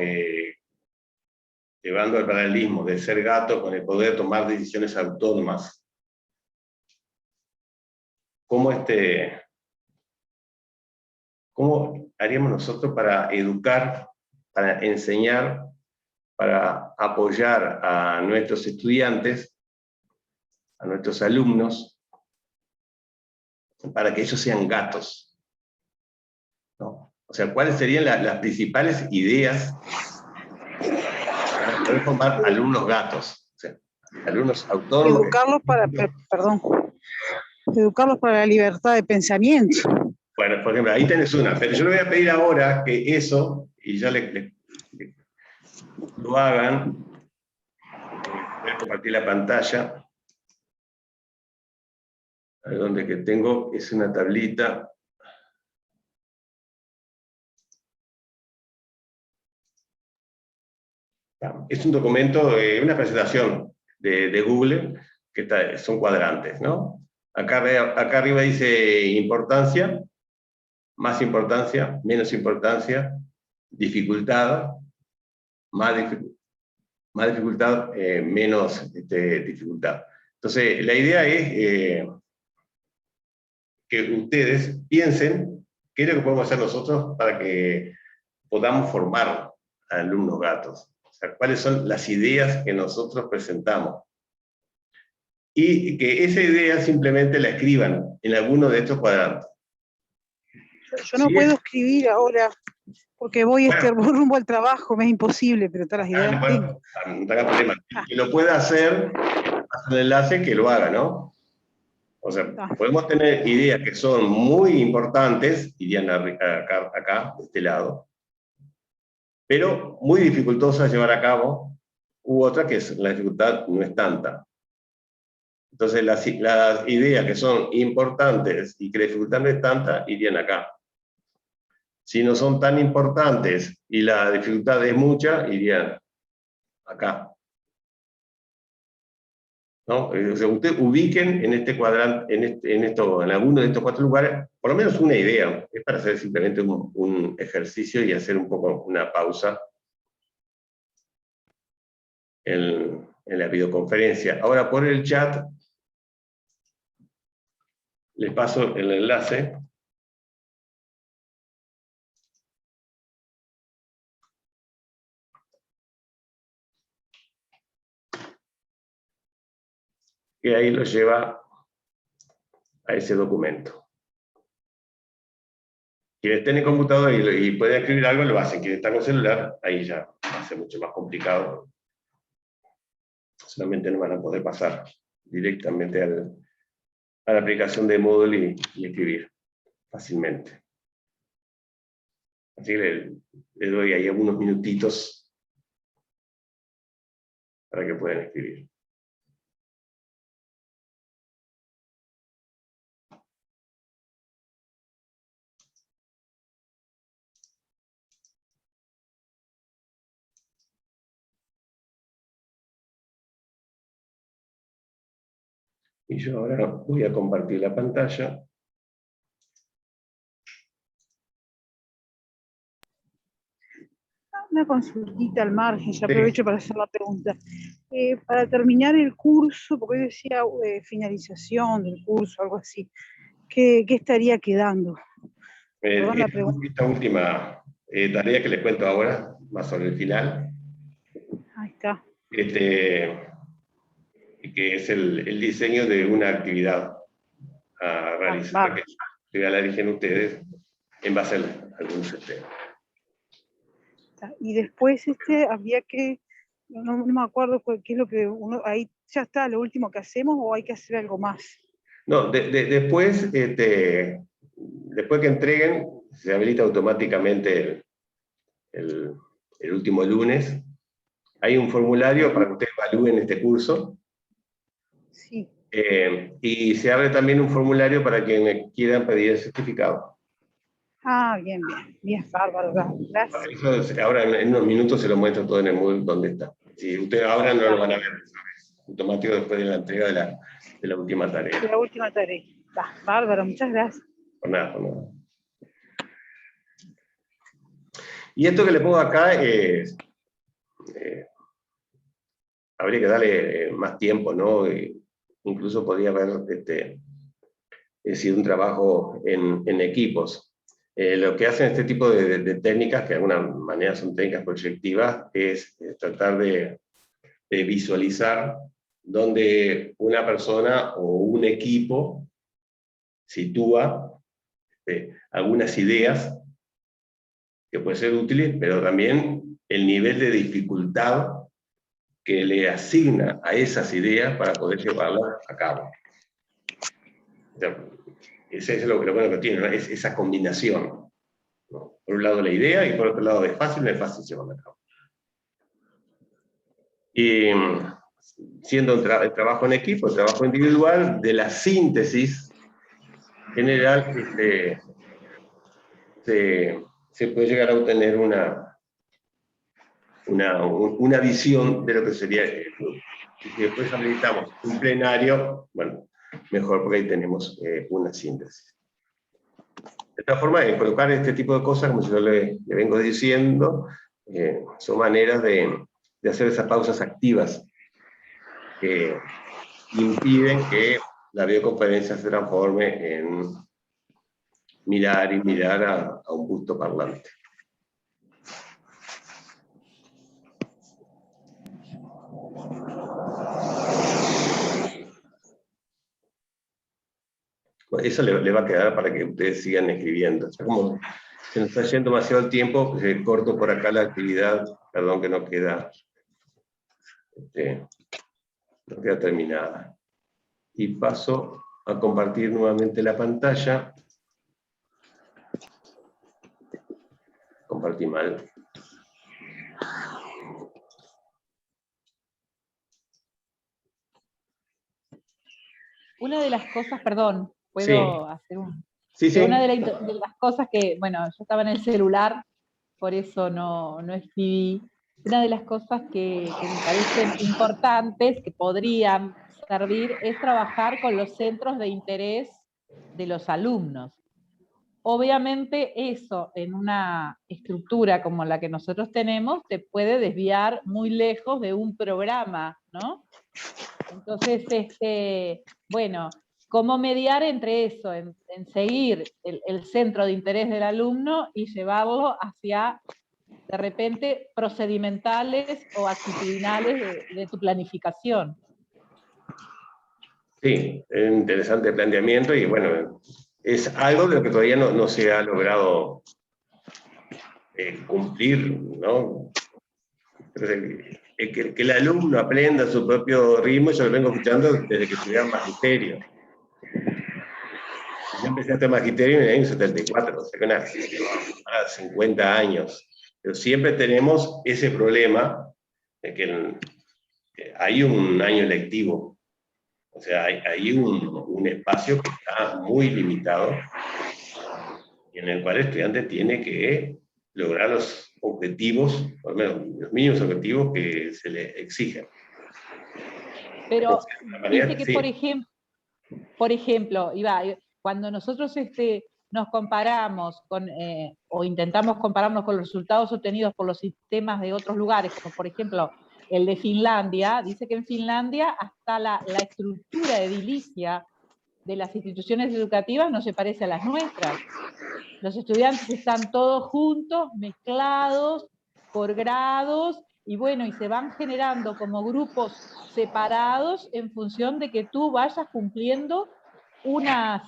Llevando al paralelismo de ser gato con el poder tomar decisiones autónomas. ¿Cómo haríamos nosotros para educar, para enseñar, para apoyar a nuestros estudiantes, a nuestros alumnos, para que ellos sean gatos? ¿No? O sea, ¿cuáles serían las principales ideas para poder formar alumnos gatos? O sea, alumnos autónomos. Educarlos para, perdón, educarlos para la libertad de pensamiento. Bueno, por ejemplo, ahí tenés una, pero yo le voy a pedir ahora que eso, y ya lo hagan. Voy a compartir la pantalla. Ahí donde que tengo es una tablita. Es un documento, una presentación de Google, que son cuadrantes, ¿no? Acá arriba dice importancia, más importancia, menos importancia, dificultad, más dificultad, menos dificultad. Entonces, la idea es que ustedes piensen qué es lo que podemos hacer nosotros para que podamos formar a alumnos gatos. O sea, cuáles son las ideas que nosotros presentamos. Y que esa idea simplemente la escriban en alguno de estos cuadrantes. Yo no puedo escribir ahora, porque voy rumbo al trabajo, me es imposible, pero todas las ideas tengo. No tenga problema. Que lo pueda hacer, haz un enlace que lo haga, ¿no? O sea, podemos tener ideas que son muy importantes, irían acá, de este lado, pero muy dificultosas de llevar a cabo, u otra que la dificultad no es tanta. Entonces, las ideas que son importantes y que la dificultad no es tanta, irían acá. Si no son tan importantes y la dificultad es mucha, irían acá. ¿No? O sea, ustedes ubiquen en este cuadrante, en alguno de estos 4 lugares, por lo menos una idea. Es para hacer simplemente un ejercicio y hacer un poco una pausa en la videoconferencia. Ahora, por el chat, les paso el enlace. Que ahí lo lleva a ese documento. Quienes estén en computador y pueden escribir algo, lo hacen. Quienes están con celular, ahí ya va a ser mucho más complicado. Solamente no van a poder pasar directamente a la aplicación de Moodle y escribir fácilmente. Así que le doy ahí algunos minutitos para que puedan escribir. Y yo ahora voy a compartir la pantalla. Una consultita al margen, ya aprovecho para hacer la pregunta. Para terminar el curso, porque hoy decía finalización del curso, algo así, ¿qué estaría quedando? Esta última tarea que les cuento ahora, más sobre el final. Ahí está. Que es el diseño de una actividad a realizar, que ya la eligen ustedes en base a algún sistema. Y después habría que, no me acuerdo qué es lo que ahí ya está, lo último que hacemos, o hay que hacer algo más. No, después que entreguen, se habilita automáticamente el último lunes. Hay un formulario para que ustedes evalúen este curso. Sí. Y se abre también un formulario para quienes quieran pedir el certificado. Bien, bárbaro, gracias. Eso, ahora en unos minutos se lo muestro todo en el Moodle donde está. Si ustedes ahora no lo van a ver, ¿sabes? Automático después de la entrega de la última tarea. De la última tarea. Bárbaro, muchas gracias. Por nada. Y esto que le pongo acá es... habría que darle más tiempo, ¿no? Incluso podría haber sido un trabajo en equipos. Lo que hacen este tipo de técnicas, que de alguna manera son técnicas proyectivas, es tratar de visualizar dónde una persona o un equipo sitúa algunas ideas que pueden ser útiles, pero también el nivel de dificultad que le asigna a esas ideas para poder llevarlas a cabo. Ese es lo bueno que tiene, ¿no? Es esa combinación, ¿no? Por un lado la idea y por otro lado es fácil llevarla a cabo. Y siendo el trabajo en equipo, el trabajo individual, de la síntesis general, se puede llegar a obtener una visión de lo que sería el grupo. Y si después habilitamos un plenario, bueno, mejor porque ahí tenemos una síntesis. De esta forma, colocar este tipo de cosas, como yo le vengo diciendo, son maneras de hacer esas pausas activas que impiden que la videoconferencia se transforme en mirar y mirar a un busto parlante. Eso le va a quedar para que ustedes sigan escribiendo. O sea, como se nos está yendo demasiado el tiempo, corto por acá la actividad, perdón que no queda terminada. Y paso a compartir nuevamente la pantalla. Compartí mal. Una de las cosas, perdón, ¿puedo Sí. hacer un...? Sí, sí. Una de las cosas que, bueno, yo estaba en el celular, por eso no escribí. Una de las cosas que me parecen importantes, que podrían servir, es trabajar con los centros de interés de los alumnos. Obviamente eso, en una estructura como la que nosotros tenemos, te puede desviar muy lejos de un programa, ¿no? Entonces, bueno, ¿cómo mediar entre eso, en seguir el centro de interés del alumno y llevarlo hacia, de repente, procedimentales o actitudinales de tu planificación? Sí, es un interesante planteamiento y bueno, es algo de lo que todavía no se ha logrado cumplir, ¿no? Que el alumno aprenda su propio ritmo, yo lo vengo escuchando desde que estudiaba magisterio. Yo empecé a hacer magisterio en el año 74, o sea que unas 50 años. Pero siempre tenemos ese problema de que hay un año lectivo. O sea, hay un espacio que está muy limitado y en el cual el estudiante tiene que lograr los objetivos, por lo menos los mínimos objetivos que se le exigen. Pero dice que, sí. por ejemplo, cuando nosotros nos comparamos o intentamos compararnos con los resultados obtenidos por los sistemas de otros lugares, como por ejemplo el de Finlandia, dice que en Finlandia hasta la estructura edilicia de las instituciones educativas no se parece a las nuestras. Los estudiantes están todos juntos, mezclados, por grados, y bueno, y se van generando como grupos separados en función de que tú vayas cumpliendo unas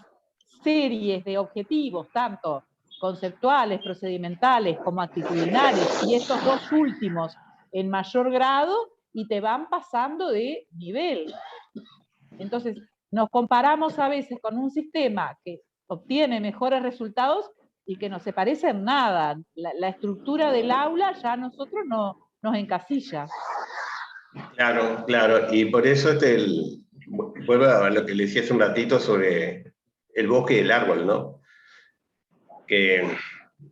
series de objetivos, tanto conceptuales, procedimentales, como actitudinales, y estos dos últimos en mayor grado, y te van pasando de nivel. Entonces, nos comparamos a veces con un sistema que obtiene mejores resultados y que no se parece en nada. La estructura del aula ya a nosotros nos encasilla. Claro, claro, y por eso vuelvo a lo que le decía hace un ratito sobre el bosque y el árbol, ¿no? Que,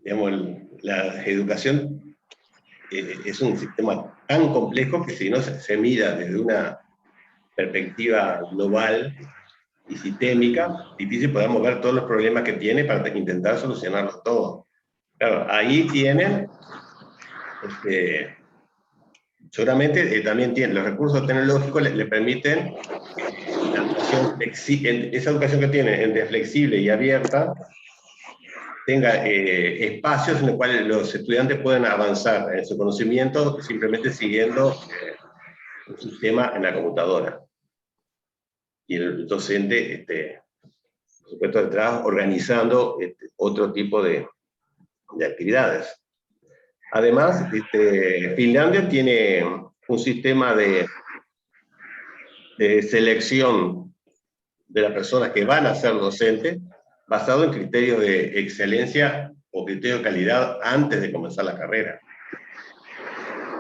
digamos, la educación es un sistema tan complejo que si no se mira desde una perspectiva global y sistémica, difícil podamos ver todos los problemas que tiene para intentar solucionarlos todos. Claro, ahí tienen, seguramente también tienen los recursos tecnológicos, le permiten esa educación que tienen entre flexible y abierta, tenga espacios en los cuales los estudiantes pueden avanzar en su conocimiento simplemente siguiendo un sistema en la computadora. Y el docente, por supuesto, detrás organizando otro tipo de actividades. Además, Finlandia tiene un sistema de selección de las personas que van a ser docentes, basado en criterios de excelencia o criterio de calidad antes de comenzar la carrera.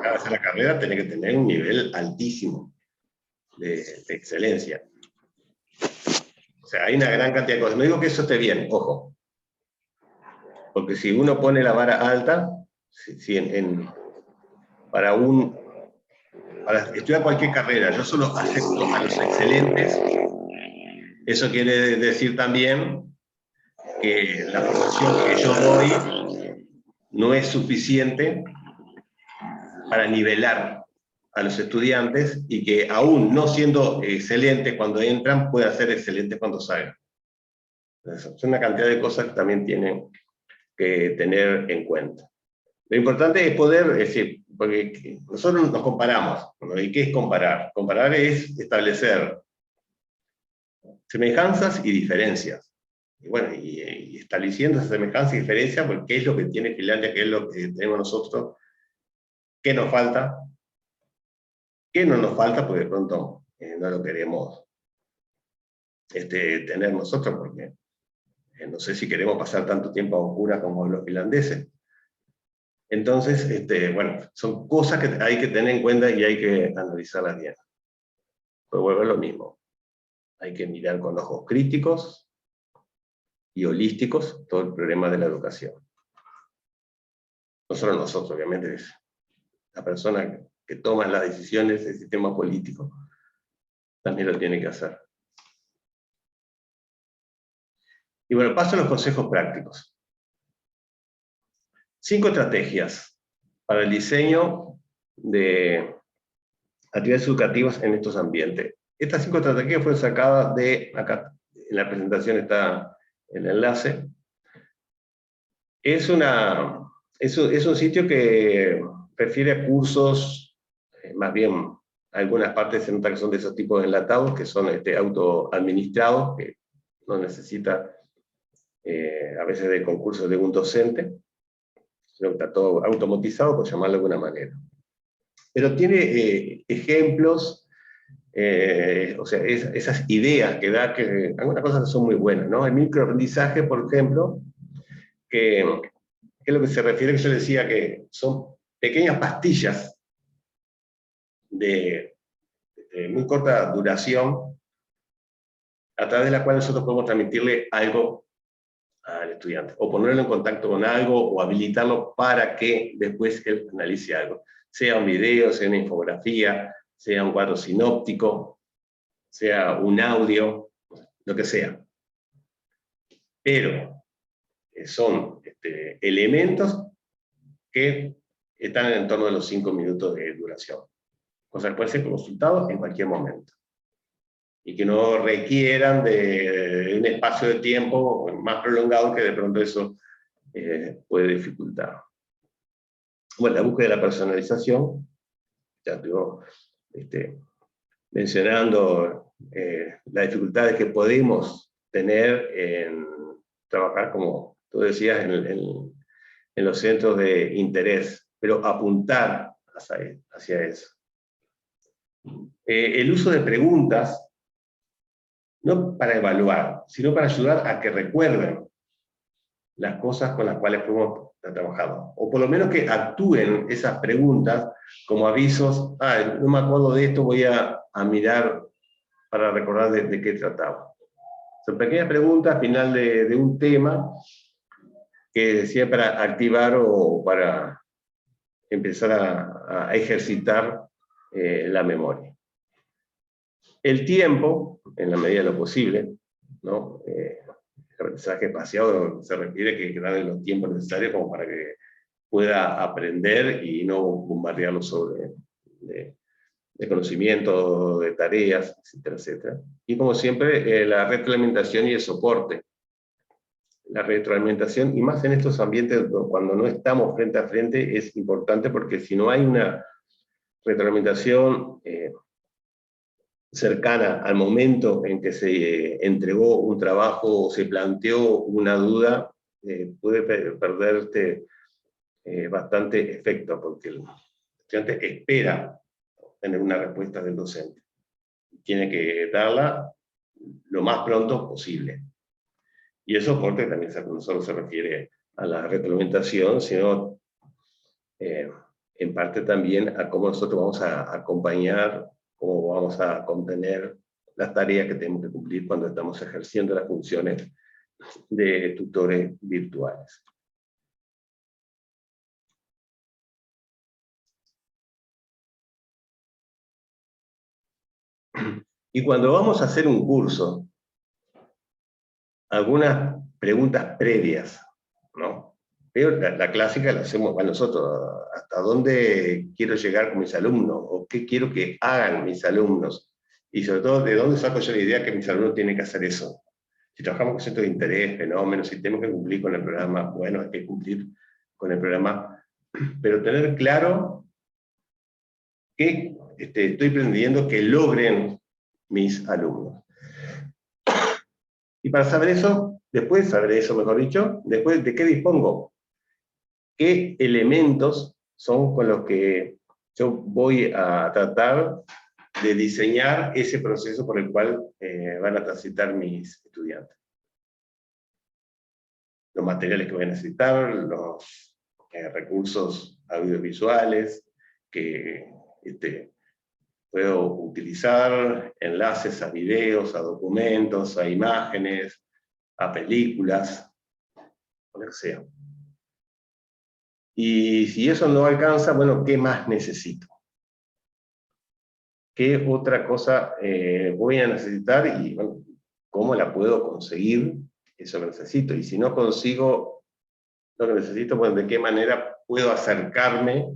Para hacer la carrera tiene que tener un nivel altísimo de excelencia. O sea, hay una gran cantidad de cosas. No digo que eso esté bien, ojo. Porque si uno pone la vara alta, para estudiar cualquier carrera, yo solo acepto a los excelentes, eso quiere decir también que la formación que yo doy no es suficiente para nivelar a los estudiantes y que aún no siendo excelentes cuando entran, puedan ser excelentes cuando salgan. Entonces, es una cantidad de cosas que también tienen que tener en cuenta. Lo importante es poder, es decir, porque nosotros nos comparamos, ¿no? ¿Y qué es comparar? Comparar es establecer semejanzas y diferencias. Y bueno, y estableciendo esas semejanzas y diferencias, porque qué es lo que tiene Finlandia, qué es lo que tenemos nosotros, qué nos falta, qué no nos falta, porque de pronto no lo queremos tener nosotros, porque no sé si queremos pasar tanto tiempo a oscuras como los finlandeses. Entonces, bueno, son cosas que hay que tener en cuenta y hay que analizarlas bien. Pues vuelvo a lo mismo. Hay que mirar con ojos críticos y holísticos todo el problema de la educación. No solo nosotros, obviamente, es la persona que toma las decisiones del sistema político también lo tiene que hacer. Y bueno, paso a los consejos prácticos. 5 estrategias para el diseño de actividades educativas en estos ambientes. Estas 5 estrategias fueron sacadas de, acá en la presentación está el enlace. Es un sitio que refiere a cursos, más bien algunas partes se nota que son de esos tipos de enlatados, que son autoadministrados, que no necesita a veces de concursos de un docente, sino que está todo automatizado, por llamarlo de alguna manera. Pero tiene ejemplos, o sea, esas ideas que da, que algunas cosas son muy buenas, ¿no? El microaprendizaje, por ejemplo, que es lo que se refiere, que yo decía que son pequeñas pastillas de muy corta duración, a través de la cual nosotros podemos transmitirle algo al estudiante, o ponerlo en contacto con algo, o habilitarlo para que después él analice algo. Sea un video, sea una infografía, sea un cuadro sinóptico, sea un audio, lo que sea. Pero son elementos que están en torno de los 5 minutos de duración. O sea, pueden ser consultados en cualquier momento. Y que no requieran de un espacio de tiempo más prolongado, que de pronto eso puede dificultar. Bueno, la búsqueda de la personalización, ya estuvo mencionando las dificultades que podemos tener en trabajar, como tú decías, en los centros de interés, pero apuntar hacia eso. El uso de preguntas, no para evaluar, sino para ayudar a que recuerden las cosas con las cuales fuimos trabajando. O por lo menos que actúen esas preguntas como avisos. No me acuerdo de esto, voy a mirar para recordar de qué trataba. Son pequeñas preguntas al final de un tema que decía para activar o para empezar a ejercitar la memoria. El tiempo, en la medida de lo posible, ¿no? El aprendizaje espaciado se refiere que darle los tiempos necesarios como para que pueda aprender y no bombardearlo sobre de conocimiento, de tareas, etcétera, etcétera. Y como siempre, la retroalimentación y el soporte. La retroalimentación, y más en estos ambientes cuando no estamos frente a frente, es importante, porque si no hay una retroalimentación cercana al momento en que se entregó un trabajo o se planteó una duda, puede perderte bastante efecto, porque el estudiante espera tener una respuesta del docente. Tiene que darla lo más pronto posible. Y el soporte también no solo se refiere a la retroalimentación, sino en parte también a cómo nosotros vamos a acompañar, cómo vamos a contener las tareas que tenemos que cumplir cuando estamos ejerciendo las funciones de tutores virtuales. Y cuando vamos a hacer un curso, algunas preguntas previas, ¿no? Pero la clásica la hacemos para nosotros, ¿hasta dónde quiero llegar con mis alumnos? ¿O qué quiero que hagan mis alumnos? Y sobre todo, ¿de dónde saco yo la idea que mis alumnos tienen que hacer eso? Si trabajamos con centros de interés, fenómenos, si tenemos que cumplir con el programa, bueno, hay que cumplir con el programa, pero tener claro que estoy pretendiendo que logren mis alumnos. Y para saber eso, después de saber eso, mejor dicho, después de qué dispongo, qué elementos son con los que yo voy a tratar de diseñar ese proceso por el cual van a transitar mis estudiantes. Los materiales que voy a necesitar, los recursos audiovisuales que puedo utilizar, enlaces a videos, a documentos, a imágenes, a películas, lo que sea. Y si eso no alcanza, bueno, ¿qué más necesito? ¿Qué otra cosa voy a necesitar? Y bueno, ¿cómo la puedo conseguir? Eso que necesito. Y si no consigo lo que necesito, bueno, ¿de qué manera puedo acercarme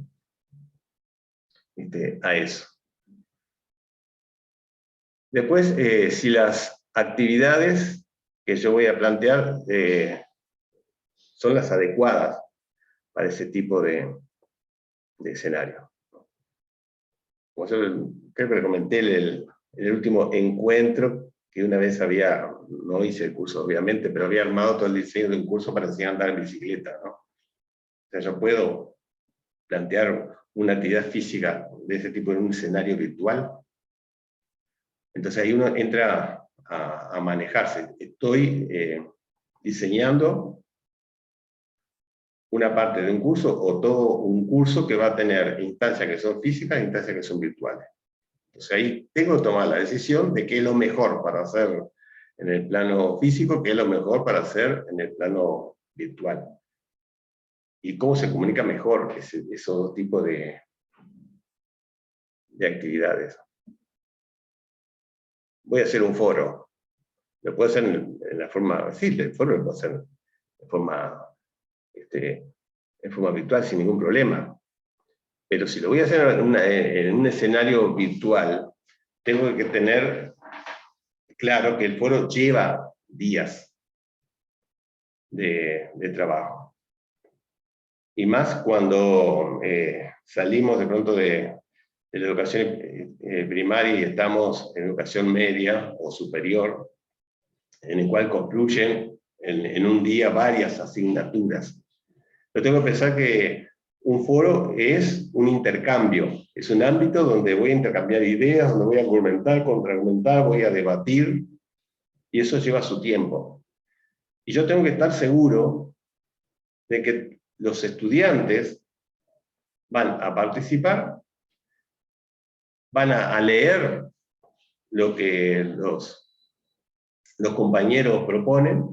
a eso? Después, si las actividades que yo voy a plantear son las adecuadas para ese tipo de escenario. Como yo creo que le comenté en el último encuentro, que una vez no hice el curso obviamente, pero había armado todo el diseño de un curso para enseñar a andar en bicicleta, ¿no? O sea, yo puedo plantear una actividad física de ese tipo en un escenario virtual. Entonces ahí uno entra a manejarse. Estoy diseñando una parte de un curso o todo un curso que va a tener instancias que son físicas e instancias que son virtuales. Entonces ahí tengo que tomar la decisión de qué es lo mejor para hacer en el plano físico, qué es lo mejor para hacer en el plano virtual. Y cómo se comunica mejor esos dos tipos de actividades. Voy a hacer un foro. Lo puedo hacer en la forma, sí, el foro lo puedo hacer de forma virtual sin ningún problema. Pero si lo voy a hacer en un escenario virtual, tengo que tener claro que el foro lleva días de trabajo. Y más cuando salimos de pronto de la educación primaria y estamos en educación media o superior, en el cual concluyen en un día varias asignaturas. Yo tengo que pensar que un foro es un intercambio, es un ámbito donde voy a intercambiar ideas, donde voy a argumentar, contraargumentar, voy a debatir, y eso lleva su tiempo. Y yo tengo que estar seguro de que los estudiantes van a participar, van a leer lo que los compañeros proponen,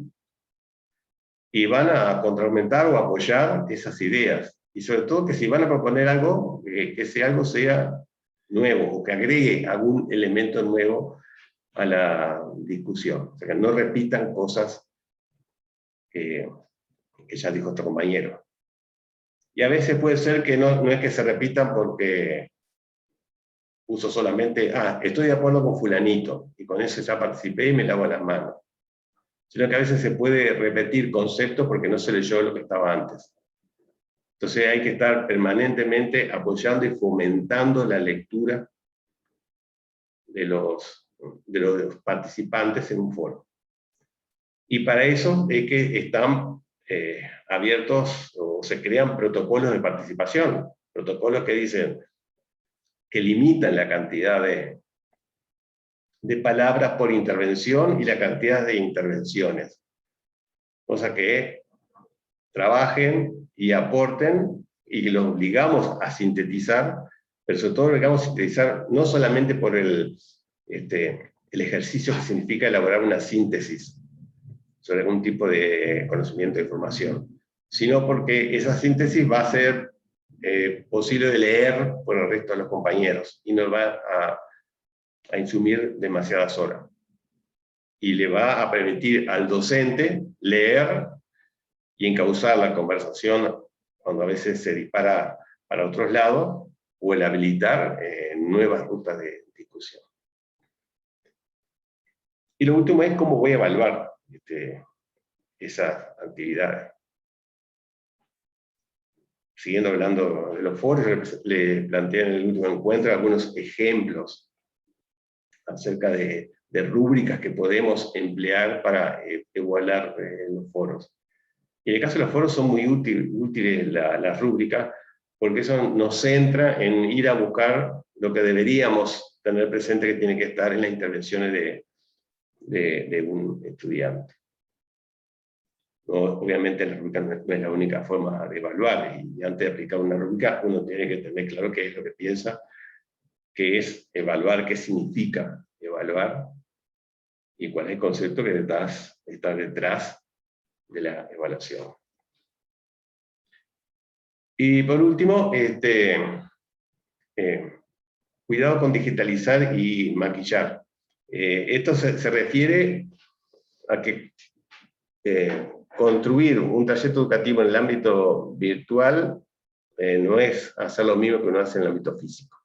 y van a contraargumentar o apoyar esas ideas. Y sobre todo que si van a proponer algo, que ese algo sea nuevo, o que agregue algún elemento nuevo a la discusión. O sea, que no repitan cosas que ya dijo otro compañero. Y a veces puede ser que no es que se repitan porque puso solamente, estoy de acuerdo con fulanito, y con eso ya participé y me lavo las manos. Sino que a veces se puede repetir conceptos porque no se leyó lo que estaba antes. Entonces hay que estar permanentemente apoyando y fomentando la lectura de los participantes en un foro. Y para eso es que están abiertos o se crean protocolos de participación, protocolos que dicen que limitan la cantidad de palabras por intervención y la cantidad de intervenciones. Cosa que trabajen y aporten y los obligamos a sintetizar, pero sobre todo obligamos a sintetizar no solamente por el ejercicio que significa elaborar una síntesis sobre algún tipo de conocimiento de información, sino porque esa síntesis va a ser posible de leer por el resto de los compañeros y no va a insumir demasiadas horas. Y le va a permitir al docente leer y encauzar la conversación cuando a veces se dispara para otros lados, o el habilitar nuevas rutas de discusión. Y lo último es cómo voy a evaluar esas actividades. Siguiendo hablando de los foros, le planteé en el último encuentro algunos ejemplos acerca de rúbricas que podemos emplear para evaluar los foros. Y en el caso de los foros son muy útiles las rúbricas, porque eso nos centra en ir a buscar lo que deberíamos tener presente que tiene que estar en las intervenciones de un estudiante. No, obviamente la rúbrica no es la única forma de evaluar, y antes de aplicar una rúbrica uno tiene que tener claro qué es lo que piensa, qué es evaluar, qué significa evaluar, y cuál es el concepto que está detrás de la evaluación. Y por último, cuidado con digitalizar y maquillar. Esto se refiere a que construir un taller educativo en el ámbito virtual no es hacer lo mismo que uno hace en el ámbito físico.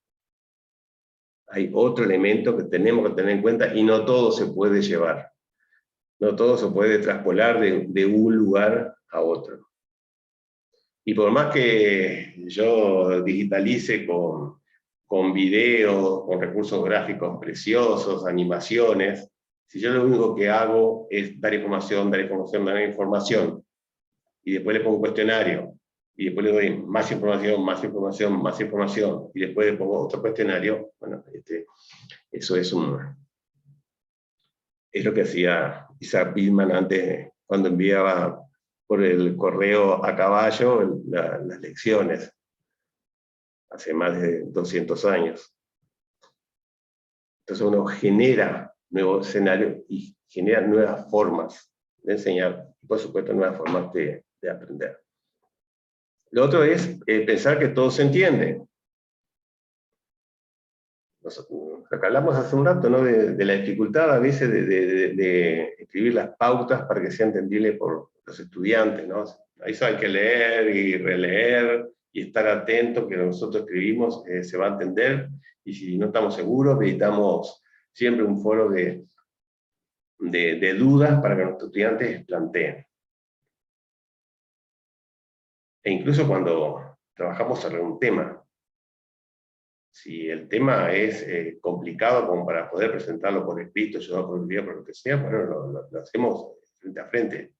Hay otro elemento que tenemos que tener en cuenta, y no todo se puede llevar. No todo se puede traspolar de un lugar a otro. Y por más que yo digitalice con videos, con recursos gráficos preciosos, animaciones, si yo lo único que hago es dar información, dar información, dar información, y después le pongo un cuestionario, y después le doy más información, más información, más información, y después le pongo otro cuestionario, bueno, eso es lo que hacía Isaac Pitman antes, cuando enviaba por el correo a caballo las lecciones, hace más de 200 años. Entonces uno genera nuevos escenarios y genera nuevas formas de enseñar, y por supuesto nuevas formas de aprender. Lo otro es pensar que todo se entiende. Lo que hablamos hace un rato, ¿no? de la dificultad a veces de escribir las pautas para que sea entendible por los estudiantes, ¿no? Ahí hay que leer y releer y estar atento que lo que nosotros escribimos se va a entender, y si no estamos seguros necesitamos siempre un foro de dudas para que nuestros estudiantes planteen. E incluso cuando trabajamos sobre un tema, si el tema es complicado como para poder presentarlo por escrito, llevarlo por video, por lo que sea, bueno, lo hacemos frente a frente.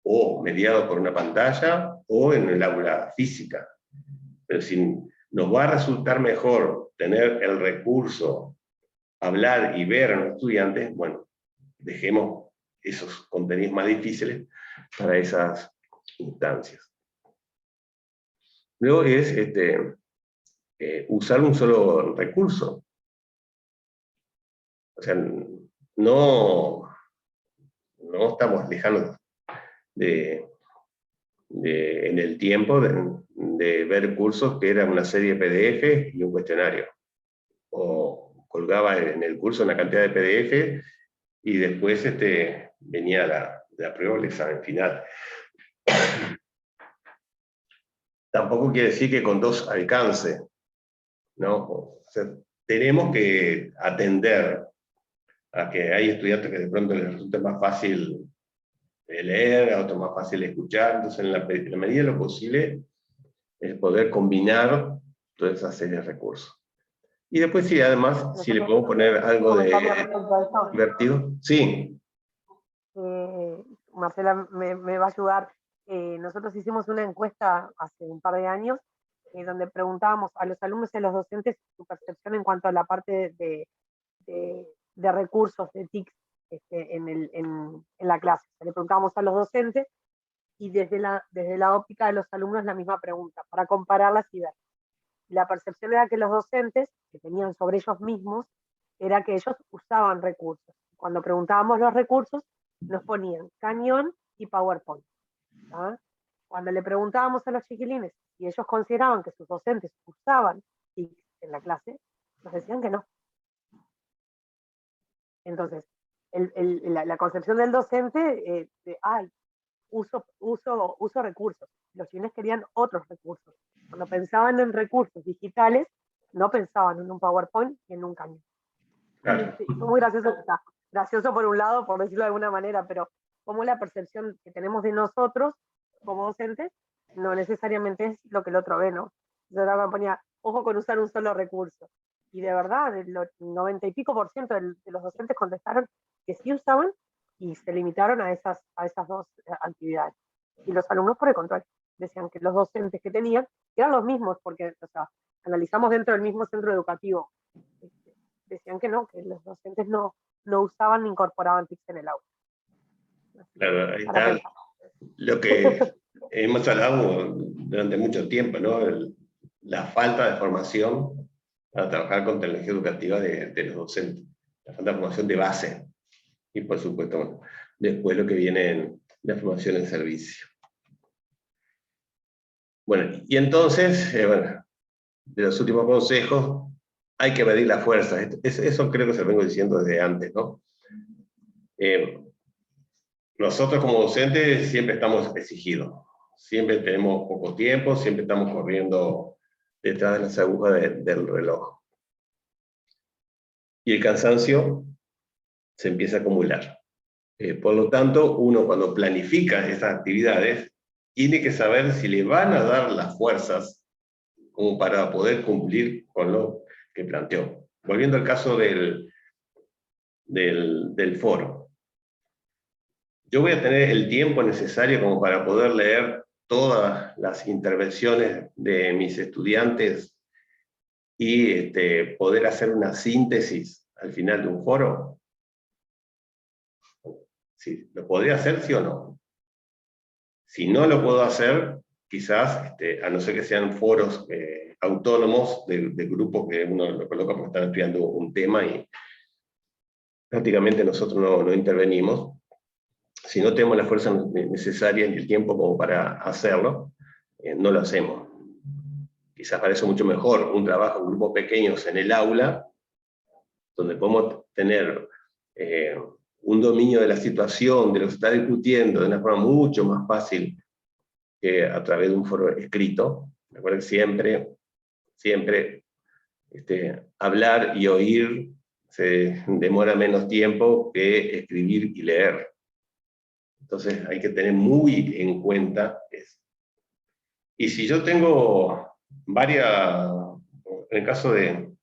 O mediado por una pantalla, o en el aula física. Pero si nos va a resultar mejor tener el recurso, hablar y ver a los estudiantes, bueno, dejemos esos contenidos más difíciles para esas instancias. Luego es usar un solo recurso. O sea, no estamos lejanos en el tiempo de ver cursos que eran una serie de PDF y un cuestionario. O colgaba en el curso una cantidad de PDF y después venía la prueba, el examen final. Tampoco quiere decir que con dos alcance, ¿no? O sea, tenemos que atender a que hay estudiantes que de pronto les resulta más fácil leer, a otros más fácil escuchar, entonces en la medida de lo posible es poder combinar toda esa serie de recursos. Y después sí, además, si le podemos poner algo de divertido. Sí. Marcela me va a ayudar. Nosotros hicimos una encuesta hace un par de años donde preguntábamos a los alumnos y a los docentes su percepción en cuanto a la parte de de recursos, de TICs en la clase. Le preguntábamos a los docentes y desde la óptica de los alumnos la misma pregunta, para compararlas y ver. La percepción era que los docentes, que tenían sobre ellos mismos, era que ellos usaban recursos. Cuando preguntábamos los recursos, nos ponían Cañón y PowerPoint. ¿Ah? Cuando le preguntábamos a los chiquilines si ellos consideraban que sus docentes usaban TICs en la clase, nos decían que no. Entonces, la concepción del docente, uso recursos. Los chiquilines querían otros recursos. Cuando pensaban en recursos digitales, no pensaban en un PowerPoint y en un Cañón. Claro. Y fue muy gracioso por un lado, por decirlo de alguna manera, pero como la percepción que tenemos de nosotros como docentes no necesariamente es lo que el otro ve, ¿no? Yo me ponía, ojo con usar un solo recurso. Y de verdad, el 90 y pico % de los docentes contestaron que sí usaban y se limitaron a esas dos actividades. Y los alumnos, por el contrario, decían que los docentes que tenían eran los mismos, porque, o sea, analizamos dentro del mismo centro educativo. Decían que no, que los docentes no usaban ni incorporaban TICs en el aula. Claro, ahí está lo que hemos hablado durante mucho tiempo, ¿no? La falta de formación para trabajar con tecnología educativa de los docentes, la falta de formación de base, y por supuesto, bueno, después lo que viene en la formación en servicio. Bueno, y entonces, bueno, de los últimos consejos, hay que medir la fuerza. Eso creo que se lo vengo diciendo desde antes, ¿no? Nosotros como docentes siempre estamos exigidos, siempre tenemos poco tiempo, siempre estamos corriendo detrás de las agujas del reloj. Y el cansancio se empieza a acumular. Por lo tanto, uno cuando planifica esas actividades, tiene que saber si le van a dar las fuerzas como para poder cumplir con lo que planteó. Volviendo al caso del foro. Yo voy a tener el tiempo necesario como para poder leer todas las intervenciones de mis estudiantes y poder hacer una síntesis al final de un foro. Sí, ¿lo podría hacer, sí o no? Si no lo puedo hacer, quizás, a no ser que sean foros autónomos de grupos que uno lo coloca porque están estudiando un tema y prácticamente nosotros no intervenimos. Si no tenemos la fuerza necesaria ni el tiempo como para hacerlo, no lo hacemos. Quizás parece mucho mejor un trabajo en grupos pequeños en el aula, donde podemos tener un dominio de la situación, de lo que se está discutiendo, de una forma mucho más fácil que a través de un foro escrito. Recuerden que siempre hablar y oír se demora menos tiempo que escribir y leer. Entonces hay que tener muy en cuenta eso. Y si yo tengo en el caso de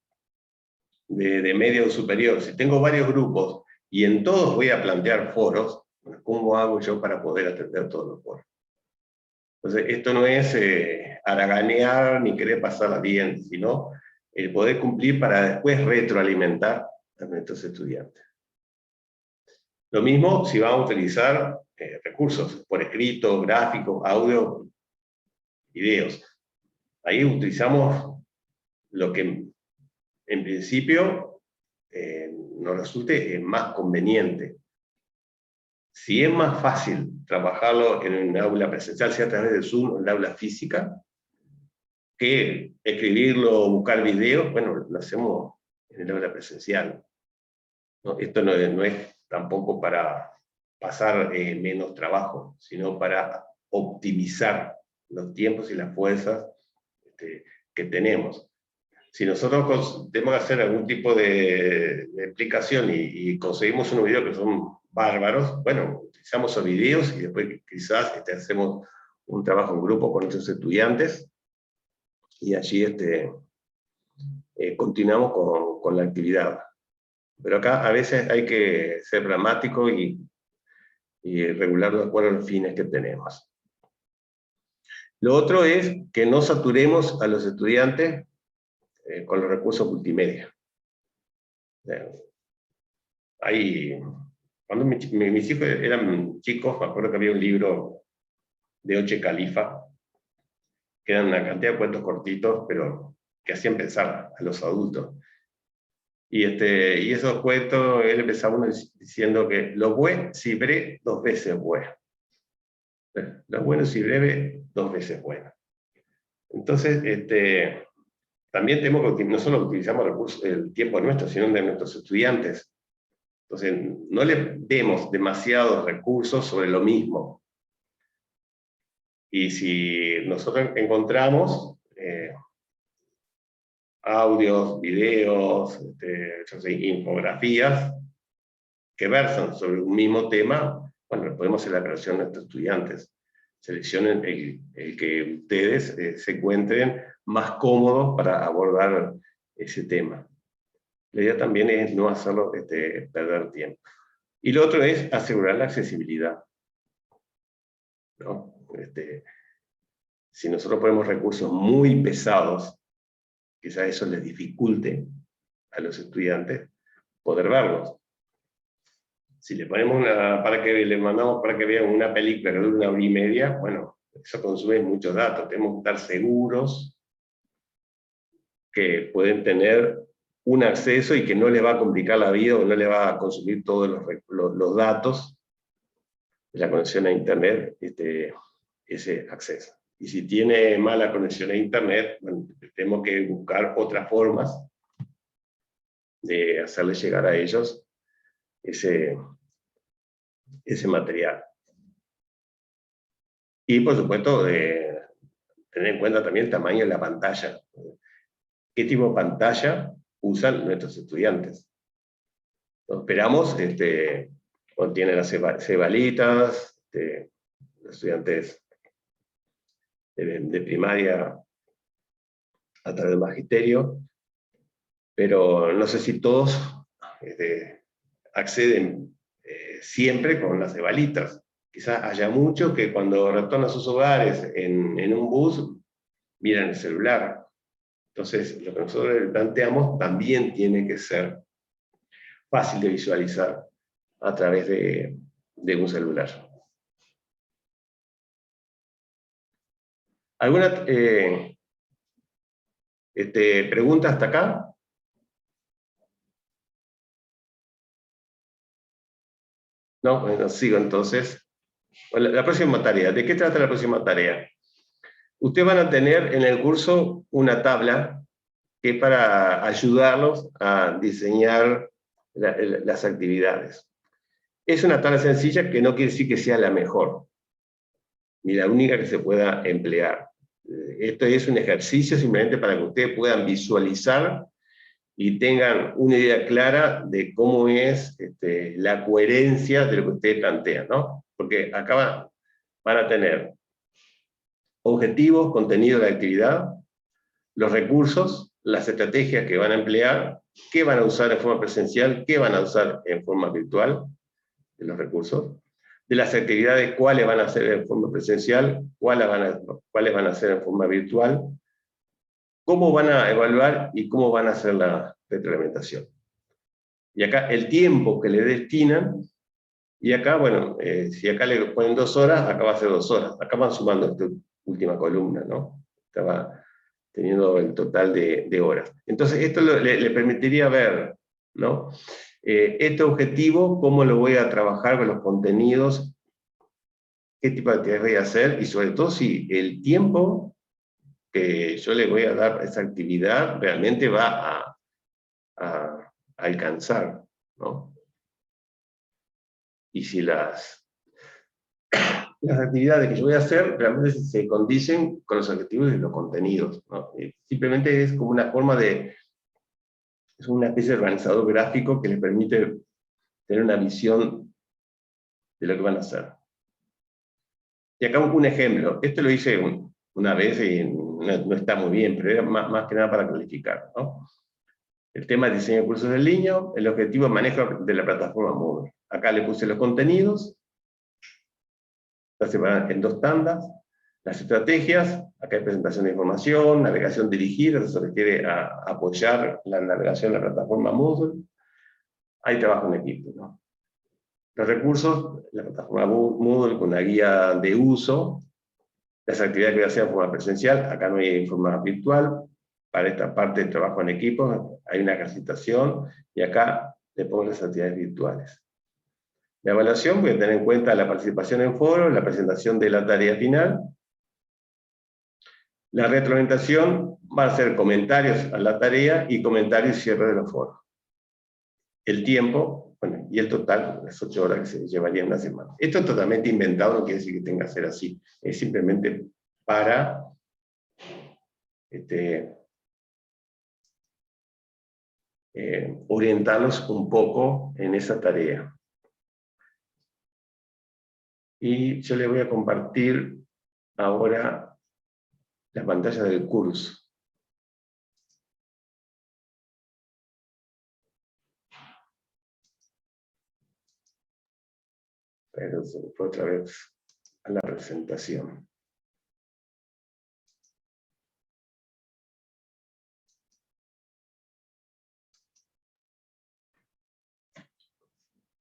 medio superior, si tengo varios grupos y en todos voy a plantear foros, ¿cómo hago yo para poder atender todos los foros? Entonces esto no es haraganear ni querer pasarla bien, sino el poder cumplir para después retroalimentar a nuestros estudiantes. Lo mismo si vamos a utilizar recursos por escrito, gráficos, audio, videos. Ahí utilizamos lo que en principio nos resulte más conveniente. Si es más fácil trabajarlo en un aula presencial, sea a través de Zoom o en el aula física, que escribirlo o buscar videos, bueno, lo hacemos en el aula presencial. ¿No? Esto no es tampoco para pasar menos trabajo, sino para optimizar los tiempos y las fuerzas que tenemos. Si nosotros tenemos que hacer algún tipo de explicación y conseguimos unos videos que son bárbaros, bueno, utilizamos esos videos y después quizás hacemos un trabajo en grupo con nuestros estudiantes y allí continuamos con la actividad. Pero acá a veces hay que ser pragmático y regularlo de acuerdo a los fines que tenemos. Lo otro es que no saturemos a los estudiantes con los recursos multimedia. Cuando mis hijos eran chicos, me acuerdo que había un libro de Oche Califa, que eran una cantidad de cuentos cortitos, pero que hacían pensar a los adultos. Y esos cuentos, él empezaba uno diciendo que lo bueno si breve, 2 veces bueno. Lo bueno si breve, 2 veces bueno. Entonces, también tenemos que no solo utilizamos el tiempo nuestro, sino de nuestros estudiantes. Entonces, no le demos demasiados recursos sobre lo mismo. Y si nosotros encontramos audios, videos, infografías que versan sobre un mismo tema, bueno, podemos hacer la creación de nuestros estudiantes. Seleccionen el que ustedes se encuentren más cómodos para abordar ese tema. La idea también es no hacerlo perder tiempo. Y lo otro es asegurar la accesibilidad, ¿no? Si nosotros ponemos recursos muy pesados, quizás eso les dificulte a los estudiantes poder verlos. Si le ponemos le mandamos para que vean una película que dura 1 hora y media, bueno, eso consume muchos datos. Tenemos que estar seguros que pueden tener un acceso y que no les va a complicar la vida o no les va a consumir todos los datos de la conexión a Internet, ese acceso. Y si tiene mala conexión a Internet, bueno, tenemos que buscar otras formas de hacerles llegar a ellos ese material. Y por supuesto, tener en cuenta también el tamaño de la pantalla. ¿Qué tipo de pantalla usan nuestros estudiantes? Nos esperamos, cuando tienen las cebalitas, los estudiantes de primaria a través del magisterio, pero no sé si todos acceden siempre con las cebalitas. Quizás haya muchos que cuando retornan a sus hogares en un bus, miran el celular. Entonces, lo que nosotros planteamos también tiene que ser fácil de visualizar a través de un celular. ¿Alguna pregunta hasta acá? No, bueno, sigo entonces. La próxima tarea. ¿De qué trata la próxima tarea? Ustedes van a tener en el curso una tabla que es para ayudarlos a diseñar las actividades. Es una tabla sencilla que no quiere decir que sea la mejor, ni la única que se pueda emplear. Esto es un ejercicio simplemente para que ustedes puedan visualizar y tengan una idea clara de cómo es la coherencia de lo que ustedes plantean, ¿no? Porque acá van a tener objetivos, contenido de la actividad, los recursos, las estrategias que van a emplear, qué van a usar en forma presencial, qué van a usar en forma virtual, de los recursos, de las actividades, cuáles van a hacer en forma presencial, cuáles van a hacer en forma virtual, cómo van a evaluar y cómo van a hacer la retroalimentación. Y acá el tiempo que le destinan, y acá, bueno, si acá le ponen 2 horas, acá va a ser 2 horas. Acá van sumando esta última columna, ¿no? Estaba teniendo el total de horas. Entonces, esto le permitiría ver, ¿no? Este objetivo, cómo lo voy a trabajar con los contenidos, qué tipo de actividades voy a hacer, y sobre todo si el tiempo que yo le voy a dar a esa actividad realmente va a alcanzar, ¿no? Y si las actividades que yo voy a hacer realmente se condicen con los objetivos y los contenidos, ¿no? Simplemente es como una forma es una especie de organizador gráfico que les permite tener una visión de lo que van a hacer. Y acá un ejemplo. Esto lo hice una vez y no está muy bien, pero era más que nada para clarificar, ¿no? El tema es diseño de cursos en línea, el objetivo es manejo de la plataforma Moodle. Acá le puse los contenidos, está separada en 2 tandas. Las estrategias, acá hay presentación de información, navegación dirigida, eso se refiere a apoyar la navegación de la plataforma Moodle. hay trabajo en equipo, ¿no? Los recursos, la plataforma Moodle con una guía de uso, las actividades que voy a hacer en forma presencial, acá no hay en forma virtual, para esta parte de trabajo en equipo hay una capacitación, y acá le pongo las actividades virtuales. La evaluación, voy a tener en cuenta la participación en foros, la presentación de la tarea final. La retroalimentación va a ser comentarios a la tarea y comentarios y cierre de los foros. El tiempo, bueno, y el total, las 8 horas que se llevarían una semana. Esto es totalmente inventado, no quiere decir que tenga que ser así. Es simplemente para orientarlos un poco en esa tarea. Y yo les voy a compartir ahora la pantalla del curso. Pero se fue otra vez a la presentación.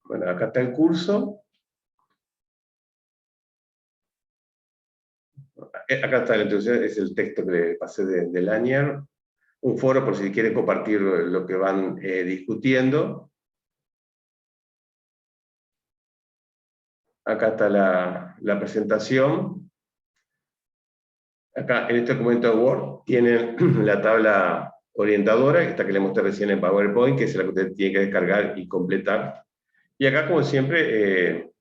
Bueno, acá está el curso. Acá está la introducción, es el texto que le pasé de Lanier. Un foro por si quieren compartir lo que van discutiendo. Acá está la presentación. Acá en este documento de Word tienen la tabla orientadora, esta que les mostré recién en PowerPoint, que es la que usted tiene que descargar y completar. Y acá, como siempre,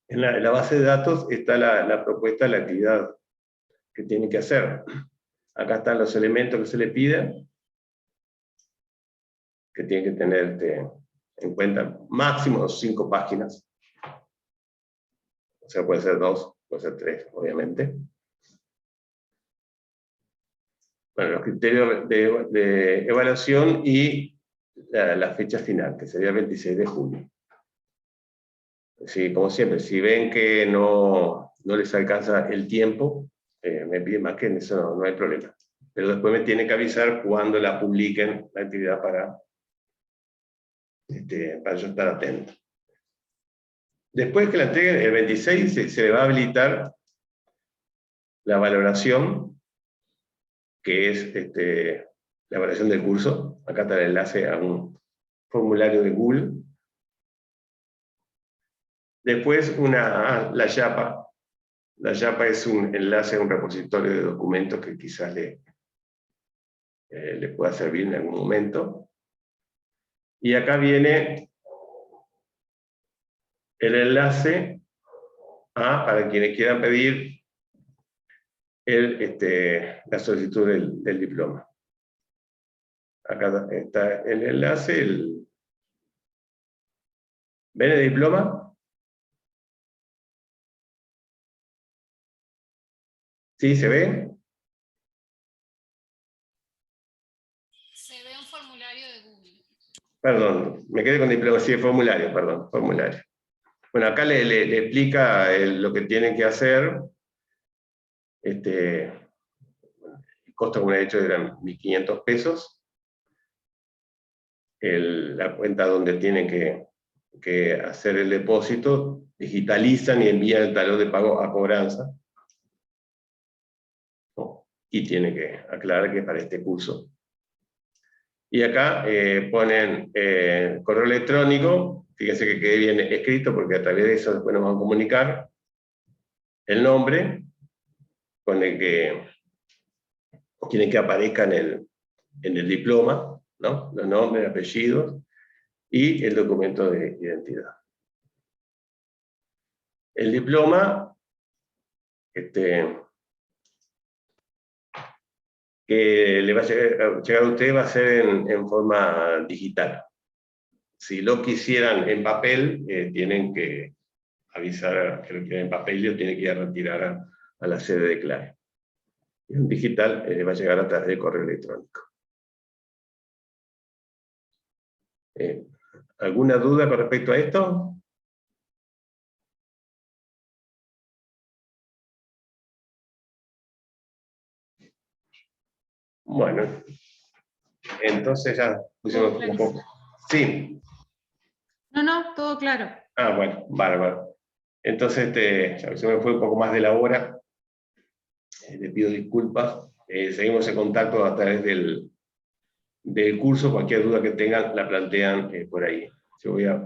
en la base de datos está la propuesta de la actividad que tienen que hacer. Acá están los elementos que se le piden, que tienen que tener en cuenta máximo 5 páginas. O sea, puede ser 2, puede ser 3, obviamente. Bueno, los criterios de evaluación y la fecha final, que sería el 26 de junio. Sí, como siempre, si ven que no les alcanza el tiempo, me piden más, que en eso no hay problema. Pero después me tienen que avisar cuando la publiquen, la actividad, para yo estar atento. Después que la entreguen, el 26 se le va a habilitar la valoración, que es la evaluación del curso. Acá está el enlace a un formulario de Google. Después la YAPA. La YAPA es un enlace a un repositorio de documentos que quizás le pueda servir en algún momento. Y acá viene el enlace para quienes quieran pedir la solicitud del diploma. Acá está el enlace. ¿Ven el diploma? ¿Sí? ¿Se ve? Se ve un formulario de Google. Perdón, me quedé con diploma. Sí, formulario, perdón, formulario. Bueno, acá le explica lo que tienen que hacer. El costo, como he dicho, eran 1.500 pesos. La cuenta donde tienen que hacer el depósito, digitalizan y envían el talón de pago a cobranza. Y tienen que aclarar que es para este curso. Y acá ponen correo electrónico, fíjense que quede bien escrito porque a través de eso después nos van a comunicar el nombre con el que quieren que aparezca en el diploma, ¿no? Los nombres, apellidos y el documento de identidad. El diploma que le va a llegar a usted va a ser en forma digital. Si lo quisieran en papel, tienen que avisar que lo quieren en papel y lo tienen que ir a retirar a la sede de CLAE. En digital va a llegar a través del correo electrónico. ¿Alguna duda con respecto a esto? Bueno, entonces ya pusimos un poco. Sí. No, todo claro. Ah, bueno, bárbaro. Entonces, ya se me fue un poco más de la hora. Le pido disculpas. Seguimos en contacto a través del curso. Cualquier duda que tengan la plantean por ahí. Yo voy a